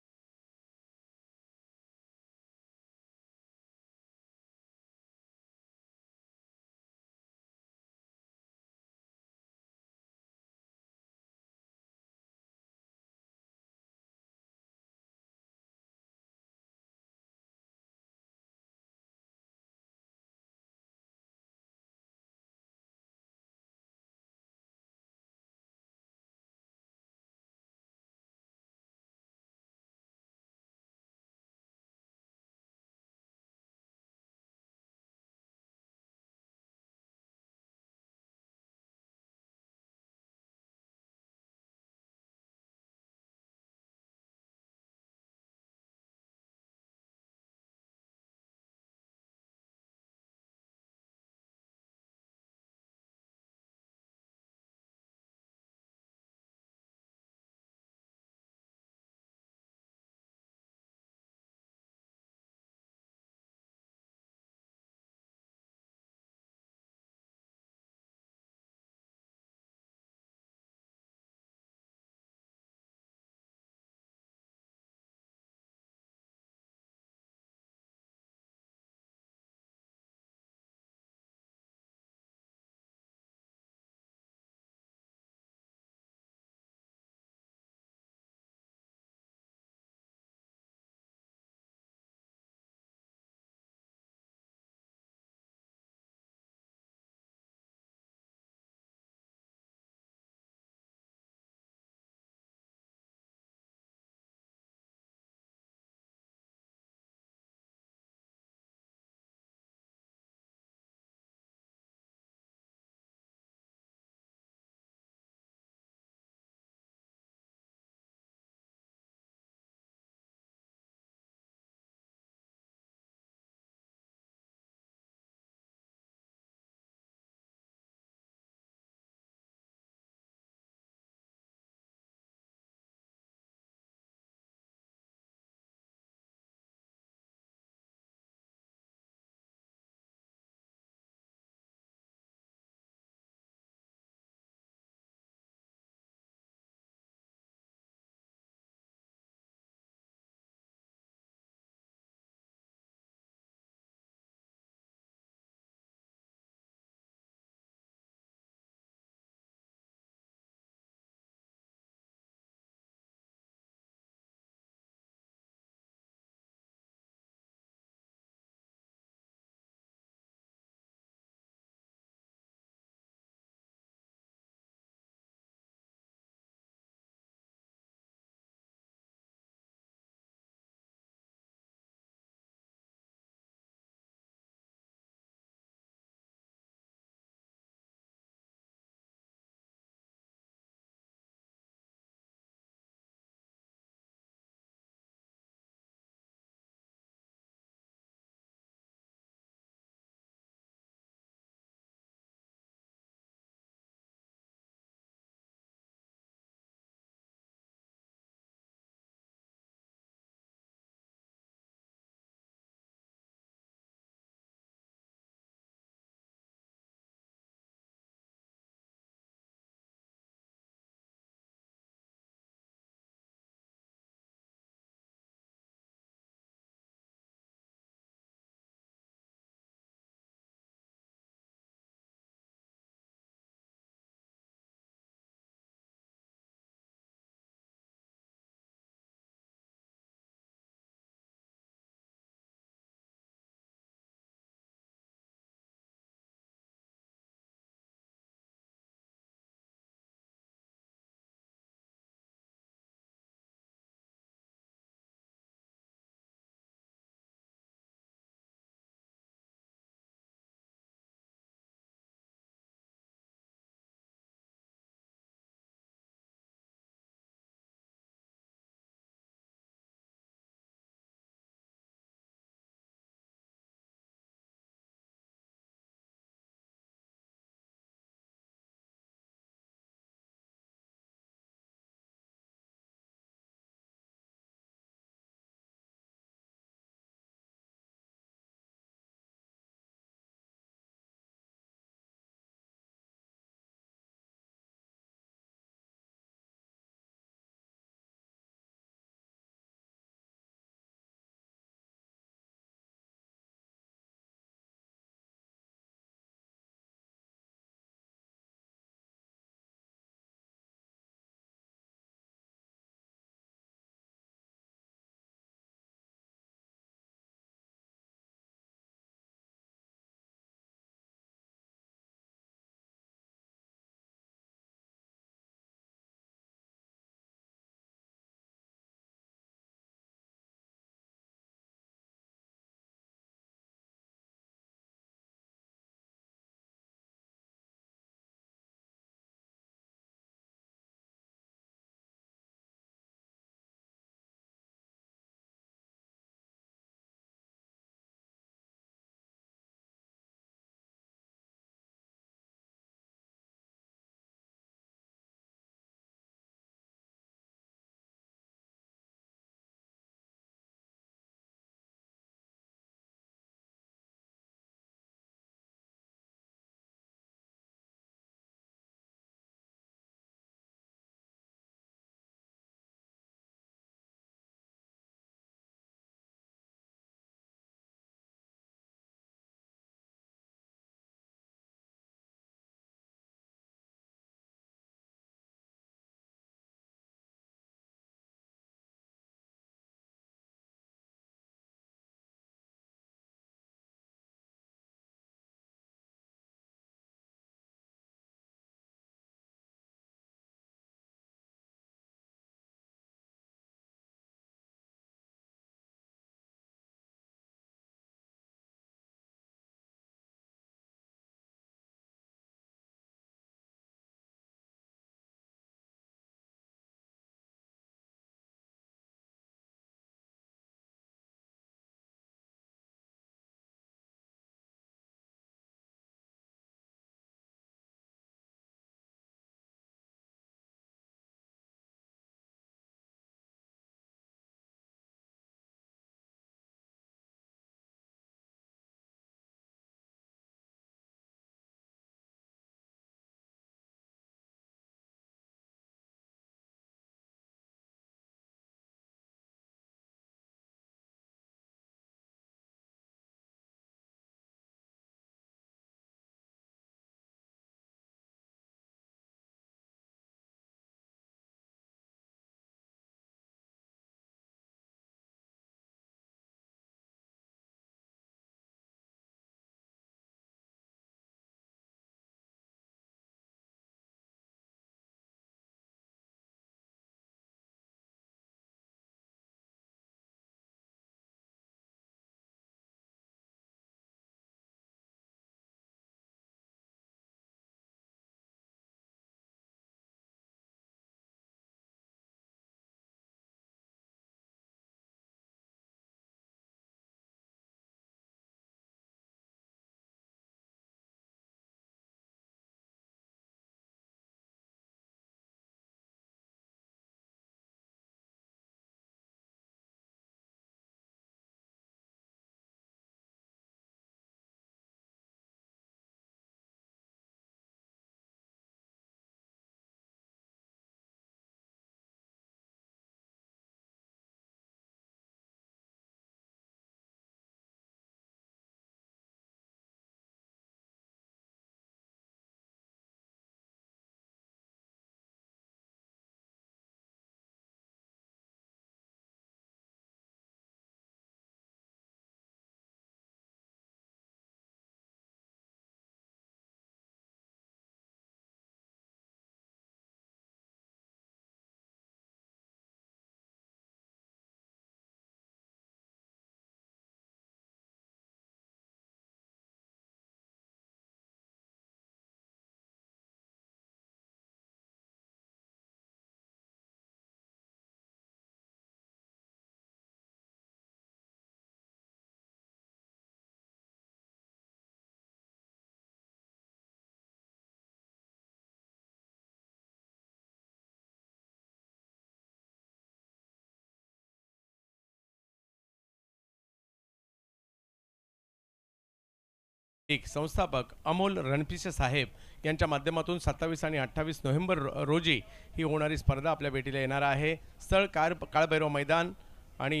एक संस्थापक अमोल रणपिसे साहेब यांच्या माध्यमातून 27 आणि 28 नोव्हेंबर रोजी ही होणारी स्पर्धा आपल्या भेटीला येणार आहे. स्थळ काळभैरव मैदान आणि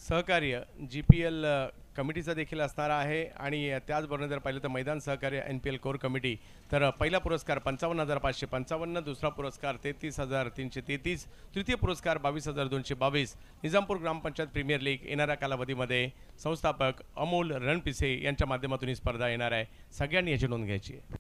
सहकार्य GPL कमिटीचं देखील असणार आहे. आणि त्याचबरोबर जर पाहिलं तर मैदान सहकार्य NPL कोर कमिटी. तर पहिला पुरस्कार 55,555, दुसरा पुरस्कार 33,333, तृतीय पुरस्कार 22,222. निजामपूर ग्रामपंचायत प्रीमियर लीग येणाऱ्या कालावधीमध्ये संस्थापक अमोल रणपिसे यांच्या माध्यमातून ही स्पर्धा येणार आहे. सगळ्यांनी याची नोंद घ्यायची आहे.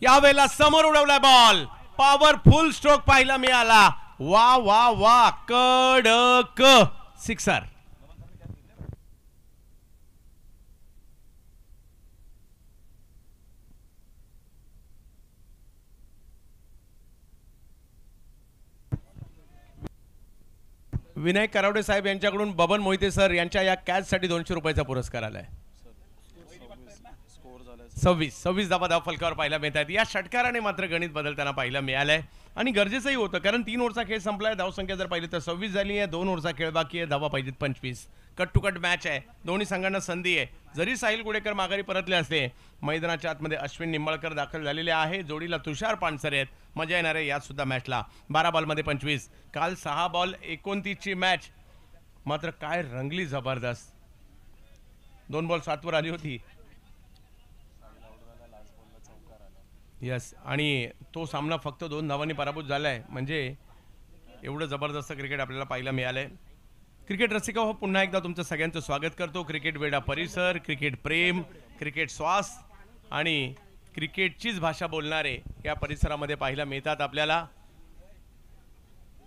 यावेळेला समोर उडवलाय बॉल, पॉवरफुल स्ट्रोक पाहायला मिळाला. वा वा वा, कडक सिक्सर. विनायक करावडे साहेब यांच्याकडून बबन मोहिते सर यांच्या या कॅच साठी 200 रुपयाचा पुरस्कार आलाय. 26 धावा फलकावर पाहायला मिळतात. या षटकाराने मात्र गणित बदलताना पाहायला मिळालंय आणि गरजेचंही होतं, कारण 3 ओव्हरचा खेळ संपलाय. धावसंख्या जर पाहिली तर 26 झाली आहे. 2 ओव्हरचा खेळ बाकी आहे. धावा पाहिजेत 25. कट टू कट मॅच आहे. दोन्ही संघांना संधी आहे. जरी साहिल गुडेकर माघारी परतले असले, मैदानाच्या आतमध्ये अश्विन निंबाळकर दाखल झालेले आहे. जोडीला तुषार पानसरे आहेत. मजा येणार आहे यात सुद्धा मॅचला. 12 बॉलमध्ये 25. काल 6 बॉल 29 ची मॅच मात्र काय रंगली जबरदस्त. 2 बॉल 7 वर आली होती. यस, आणि तो सामना फक्त 2 धावांनी पराभूत झालाय. म्हणजे एवढं जबरदस्त क्रिकेट आपल्याला पाहायला मिळालंय. क्रिकेट रसिका हो, पुन्हा एकदा तुमचं सगळ्यांचं स्वागत करतो. क्रिकेट वेडा परिसर, क्रिकेट प्रेम, क्रिकेट श्वास आणि क्रिकेटचीच भाषा बोलणारे या परिसरामध्ये पाहायला मिळतात आपल्याला.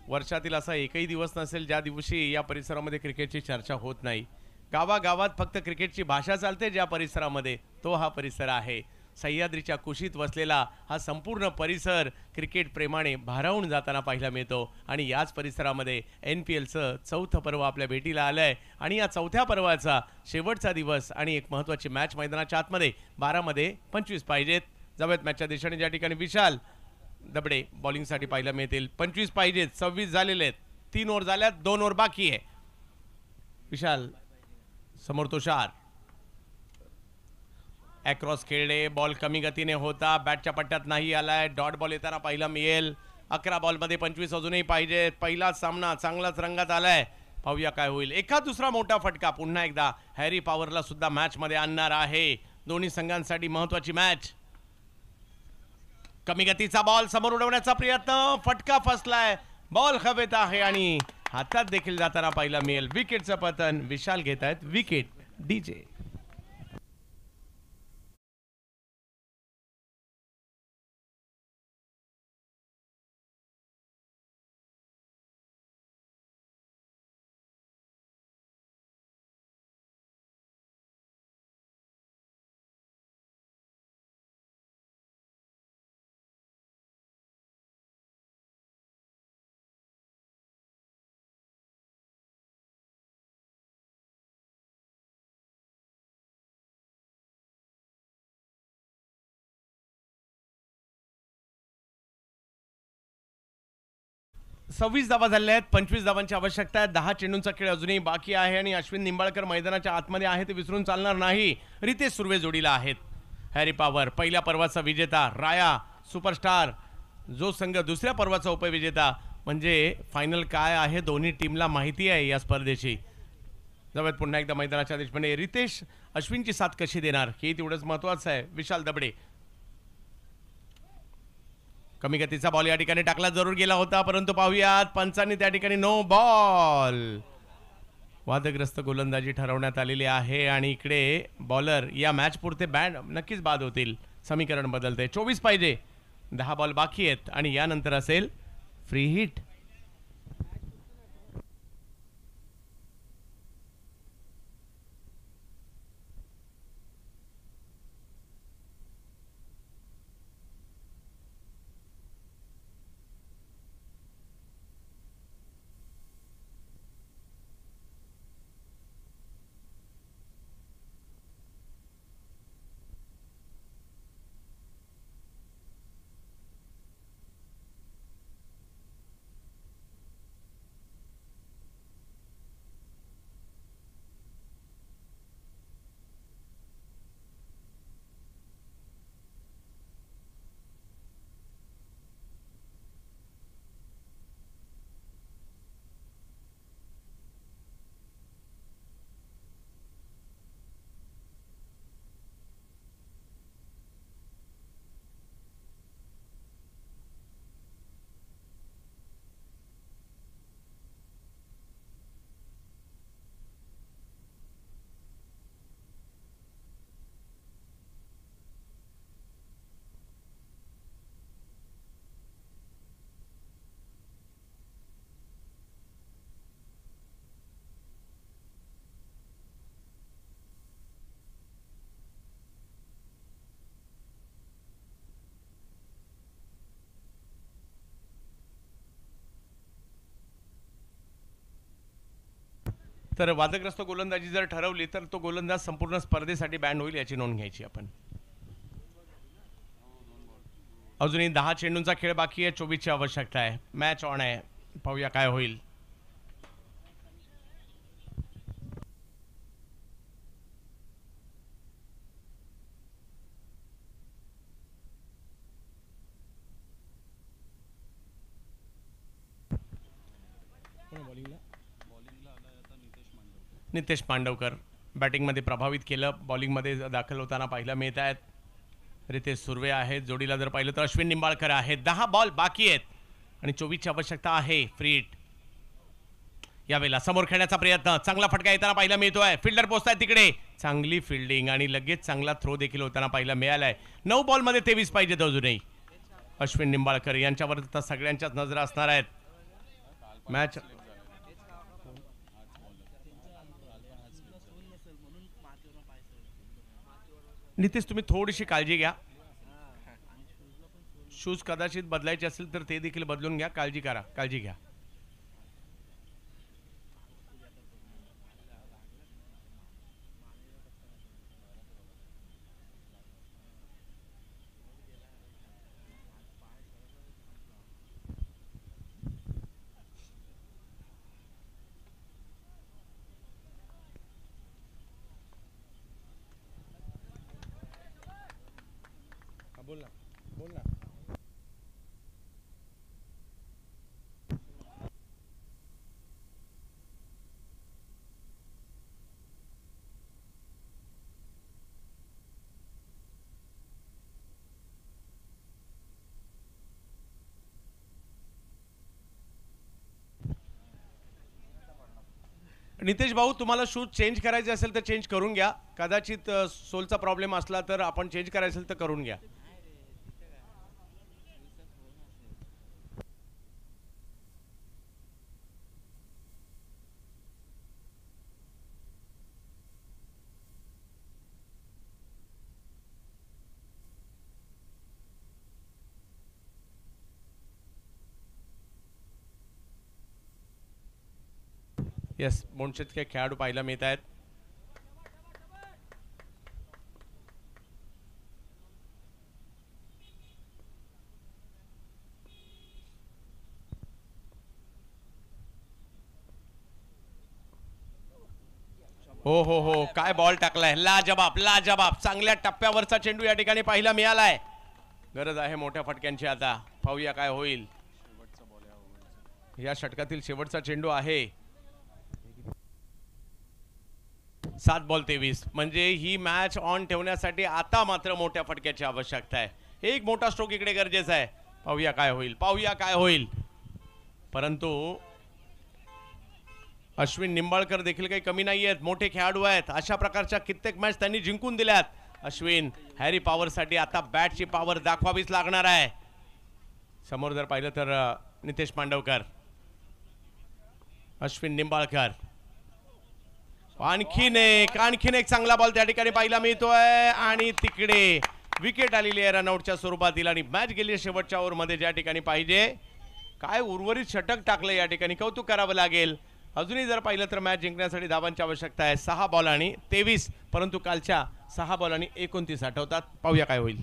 वर्षातील असा एकही दिवस नसेल ज्या दिवशी या परिसरामध्ये क्रिकेटची चर्चा होत नाही. गावागावात फक्त क्रिकेटची भाषा चालते ज्या परिसरामध्ये, तो हा परिसर आहे. सह्याद्रीच्या कुशीत वसलेला हा संपूर्ण परिसर क्रिकेट प्रेमाने भारावून जाताना पाहायला मिळतो. आणि याच परिसरामध्ये NPLचं 4थं पर्व आपल्या भेटीला आलंय आणि या 4थ्या पर्वाचा शेवटचा दिवस आणि एक महत्त्वाची मॅच मैदानाच्या आतमध्ये 12 मध्ये 25 पाहिजेत. जावेत मॅचच्या दिशेने ज्या ठिकाणी विशाल दबडे बॉलिंगसाठी पाहायला मिळतील. 25 पाहिजेत. 26 झालेले आहेत. 3 ओव्हर झाल्यात. 2 ओव्हर बाकी आहे. विशाल समोर तुषार ॲक्रॉस खेळले. बॉल कमी गतीने होता. बॅटच्या पट्ट्यात नाही आलाय. डॉट बॉल येताना पाहायला मिळेल. 11 बॉलमध्ये 25 अजूनही पाहिजेत. पहिलाच सामना चांगलाच रंगात आलाय. पाहूया काय होईल. एका दुसरा मोठा फटका पुन्हा एकदा हॅरी पॉवरला सुद्धा मॅच मध्ये आणणार आहे. दोन्ही संघांसाठी महत्वाची मॅच. कमी गतीचा बॉल समोर उडवण्याचा प्रयत्न. फटका फसलाय. बॉल हवेत आहे आणि हातात देखील जाताना पाहायला मिळेल. विकेटचं पतन. विशाल घेत आहेत विकेट. DJ सव्वीस धावा झाल्या आहेत. 25 धावांची आवश्यकता आहे. 10 चेंडूंचा खेळ अजूनही बाकी आहे आणि अश्विन निंबाळकर मैदानाच्या आतमध्ये आहे ते विसरून चालणार नाही. रितेश सुर्वे जोडीला आहेत. हॅरी पॉवर पहिल्या पर्वाचा विजेता. राया सुपरस्टार जो संघ दुसऱ्या पर्वाचा उपविजेता. म्हणजे फायनल काय आहे दोन्ही टीमला माहिती आहे या स्पर्धेची. जाऊयात पुन्हा एकदा मैदानाच्या दिशेने. रितेश अश्विनची साथ कशी देणार हे तेवढंच महत्वाचं आहे. विशाल दबडे कमी गतीचा बॉल या ठिकाणी टाकला जरूर गेला होता, परंतु पाहूयात पंचांनी त्या ठिकाणी नो बॉल. वादग्रस्त गोलंदाजी ठरवण्यात आलेली आहे आणि इकडे बॉलर या मॅच पुरते बॅड नक्कीच बाद होतील. समीकरण बदलते. 24 पाहिजे. 10 बॉल बाकी आहेत आणि यानंतर असेल फ्री हिट. तर वादग्रस्त गोलंदाजी जर ठरवली तर तो गोलंदाज संपूर्ण स्पर्धेसाठी बॅन होईल याची नोंद घ्यायची आपण. अजूनही 10 चेंडूंचा खेळ बाकी आहे. 24ची आवश्यकता आहे. मॅच ऑन आहे. पाहूया काय होईल. नितेश मांडवकर बॅटिंगमध्ये प्रभावित केलं. बॉलिंगमध्ये दाखल होताना पाहायला मिळत आहेत. रितेश सुर्वे आहेत. जोडीला जर पाहिलं तर अश्विन निंबाळकर आहेत. 10 बॉल बाकी आहेत आणि 24ची आवश्यकता आहे. फ्री हिट यावेळेला समोर खेळण्याचा प्रयत्न. चांगला फटका येताना पाहायला मिळतोय. फिल्डर पोहोचताय तिकडे. चांगली फिल्डिंग आणि लगेच चांगला थ्रो देखील होताना पाहायला मिळालाय. 9 बॉलमध्ये 23 पाहिजेत अजूनही. अश्विन निंबाळकर यांच्यावर तर सगळ्यांच्याच नजरा असणार आहेत. मॅच नितेश तुम्ही थोडीशी काळजी घ्या. शूज कदाचित बदलायचे असेल तर ते देखील बदलून घ्या. काळजी करा. काळजी घ्या. बोल ना. बोल ना. नितेश भाऊ तुम्हाला शूज चेंज करायचे असेल तर चेंज करून घ्या. कदाचित सोलचा प्रॉब्लेम असला तर आपण चेंज करायचं असेल तर करून घ्या. येस मोंडशेतके खेळाडू पाहायला मिळत आहेत. हो हो हो काय बॉल टाकलाय. लाजबाब लाजबाब. चांगल्या टप्प्यावरचा चेंडू या ठिकाणी पाहायला मिळालाय. गरज आहे मोठ्या फटक्यांची. आता पाहूया काय होईल. या षटकातील शेवटचा चेंडू आहे. 7 बॉल 23 म्हणजे ही मॅच ऑन ठेवण्यासाठी आता मात्र मोठ्या फटक्याची आवश्यकता आहे. एक मोठा स्ट्रोक इकडे गरजेचा आहे. पाहूया काय होईल. पाहूया काय होईल. परंतु अश्विन निंबाळकर देखील काही कमी नाही आहेत. मोठे खेळाडू आहेत. अशा प्रकारच्या कित्येक मॅच त्यांनी जिंकून दिल्यात. अश्विन हॅरी पॉवरसाठी आता बॅटची पॉवर दाखवावीच लागणार आहे. समोर जर पाहिलं तर नितेश मांडवकर, अश्विन निंबाळकर. आणखीन एक चांगला बॉल त्या ठिकाणी पाहायला मिळतोय आणि तिकडे विकेट आलेली आहे रनआउटच्या स्वरूपातील. आणि मॅच गेली शेवटच्या ओव्हरमध्ये ज्या ठिकाणी पाहिजे. काय उर्वरित षटक टाकलं या ठिकाणी. कौतुक करावं लागेल. अजूनही जर पाहिलं तर मॅच जिंकण्यासाठी धावांची आवश्यकता आहे. 6 बॉल आणि 23 परंतु कालच्या 6 बॉल आणि 29 आठवतात. पाहूया काय होईल.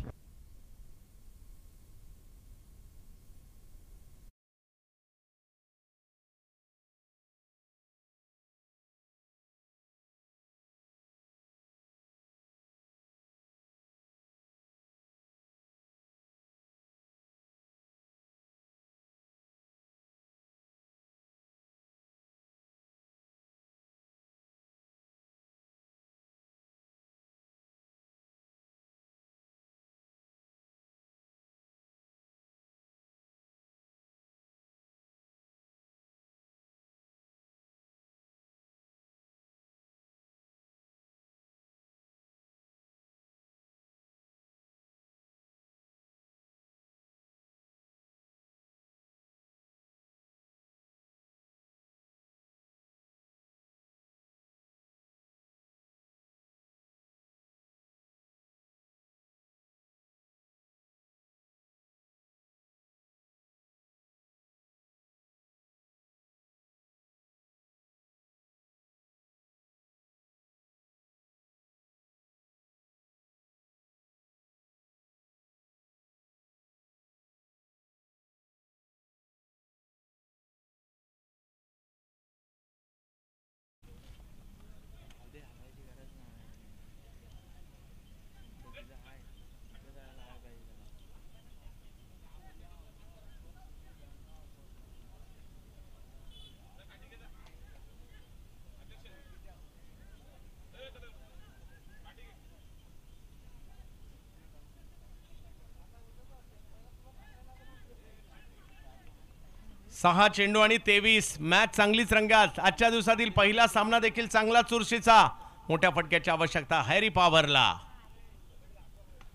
6 चेंडू आणि 23. मॅच चांगलीच रंगात. आजच्या दिवसातील पहिला सामना देखील चांगला चुरशीचा. मोठ्या फटक्याची आवश्यकता हॅरी पॉवरला.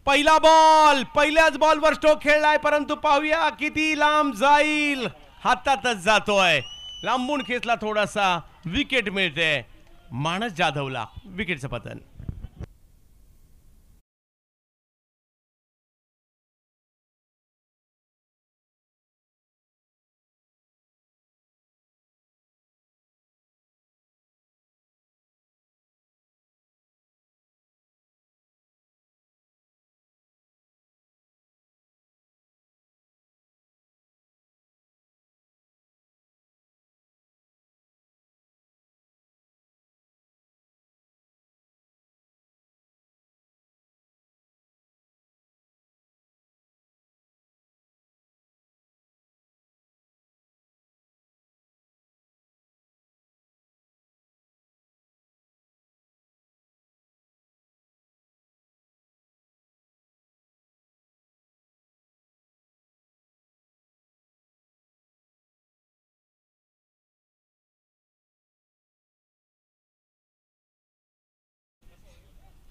पहिला बॉल, पहिल्याच बॉलवर स्ट्रोक खेळलाय, परंतु पाहूया किती लांब जाईल. हातातच जातोय, लांबून खेचला थोडासा. विकेट मिळते मानस जाधवला. विकेटचं पतन.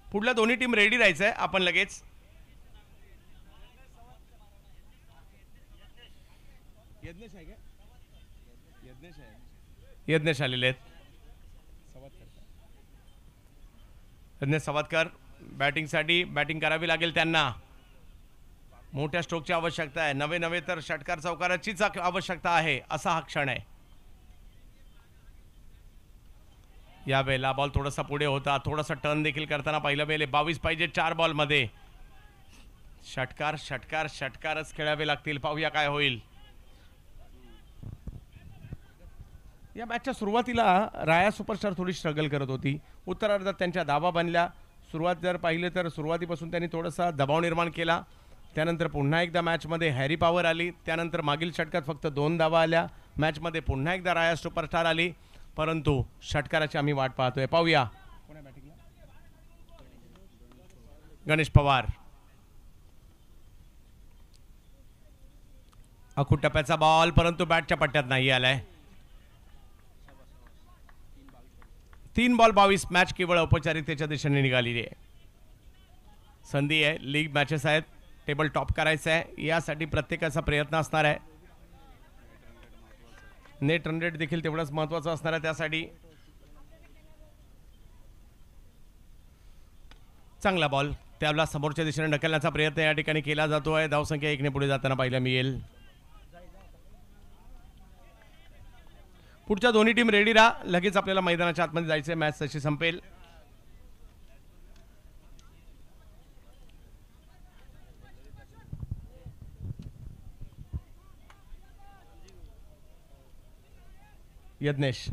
पुढल्या दोन्ही टीम रेडी राहायचंय. आपण लगेच यज्ञेश आलेले आहेत. यज्ञेश सवादकर बॅटिंगसाठी. बॅटिंग करावी लागेल त्यांना. मोठ्या स्ट्रोकची आवश्यकता आहे. नवे तर षटकार चौकाराचीच आवश्यकता आहे. असा हा क्षण आहे. यावेळेला बॉल थोडासा पुढे होता. थोडासा टर्न देखील करताना पाहिलं वेळेला 22 पाहिजे 4 बॉलमध्ये. षटकारच खेळावे लागतील. पाहूया काय होईल. या मॅचच्या सुरुवातीला राया सुपरस्टार थोडी स्ट्रगल करत होती. उत्तरार्धात त्यांच्या धावा बनल्या. सुरुवात जर पाहिलं तर सुरुवातीपासून त्यांनी थोडासा दबाव निर्माण केला. त्यानंतर पुन्हा एकदा मॅचमध्ये हॅरी पॉवर आली. त्यानंतर मागील षटकात फक्त 2 धावा आल्या. मॅचमध्ये पुन्हा एकदा राया सुपरस्टार आली, परंतु षटकाराची आम्ही वाट पाहतोय. पाहूया. गणेश पवार. अखूट टप्प्याचा बॉल, परंतु बॅटच्या पट्ट्यात नाही आलाय. 3 बॉल 22. मॅच केवळ औपचारिकतेच्या दिशेने निघालेली आहे. संधी आहे. लीग मॅचेस आहेत. टेबल टॉप करायचं आहे. यासाठी प्रत्येकाचा प्रयत्न असणार आहे. नेट रन रेट देखील तेवढाच महत्त्वाचा असणार आहे. त्यासाठी चांगला बॉल त्याला समोरच्या दिशेने ढकलण्याचा प्रयत्न या ठिकाणी केला जातोय. धावसंख्या 1 ने पुढे जाताना पाहायला मिळेल. पुढच्या दोन्ही टीम रेडी राहा. लगेच आपल्याला मैदानाच्या आतमध्ये जायचंय. मॅच तशी संपेल. यज्ञेश.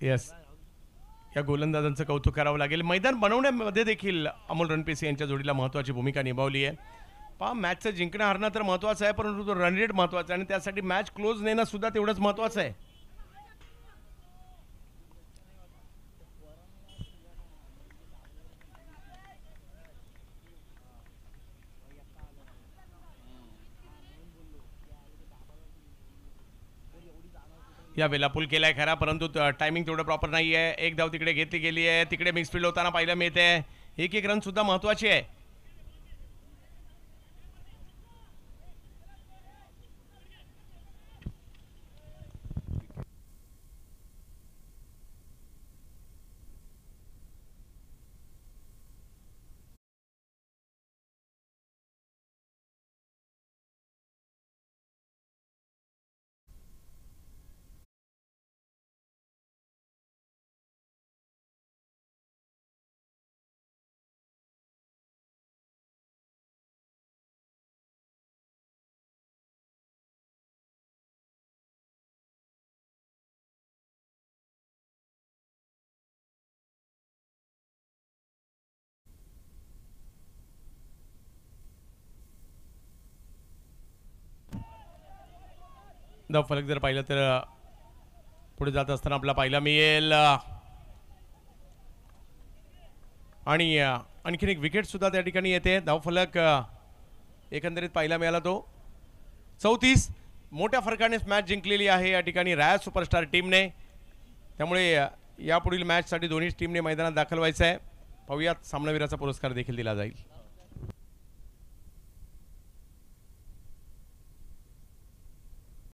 येस, या गोलंदाजांचं कौतुक करावं लागेल. मैदान बनवण्यामध्ये देखील अमोल रणपिसे यांच्या जोडीला महत्त्वाची भूमिका निभावली आहे. पहा, मॅचचं जिंकणं हरणं तर महत्त्वाचं आहे, परंतु तो रन रेट महत्त्वाचा आहे आणि त्यासाठी मॅच क्लोज नेणं सुद्धा तेवढंच महत्त्वाचं आहे. या वेळेला पुल केलाय खरा, परंतु टायमिंग तेवढं प्रॉपर नाही आहे. एक धाव तिकडे घेतली गेली आहे. तिकडे मिक्स फील्ड होताना पाहायला मिळते. एक रन सुद्धा महत्त्वाची आहे. फलक जर पाहिलं तर पुढे जात असताना आपला पाहायला मिळेल. आणि आणखीन एक विकेट सुद्धा त्या ठिकाणी येते. धावफलक एकंदरीत पाहायला मिळाला तो 34 मोठ्या फरकाने मॅच जिंकलेली आहे या ठिकाणी राया सुपरस्टार टीमने. त्यामुळे यापुढील मॅचसाठी दोन्ही टीमने मैदानात दाखल व्हायचं आहे. पाहूयात सामनावीराचा पुरस्कार देखील दिला जाईल.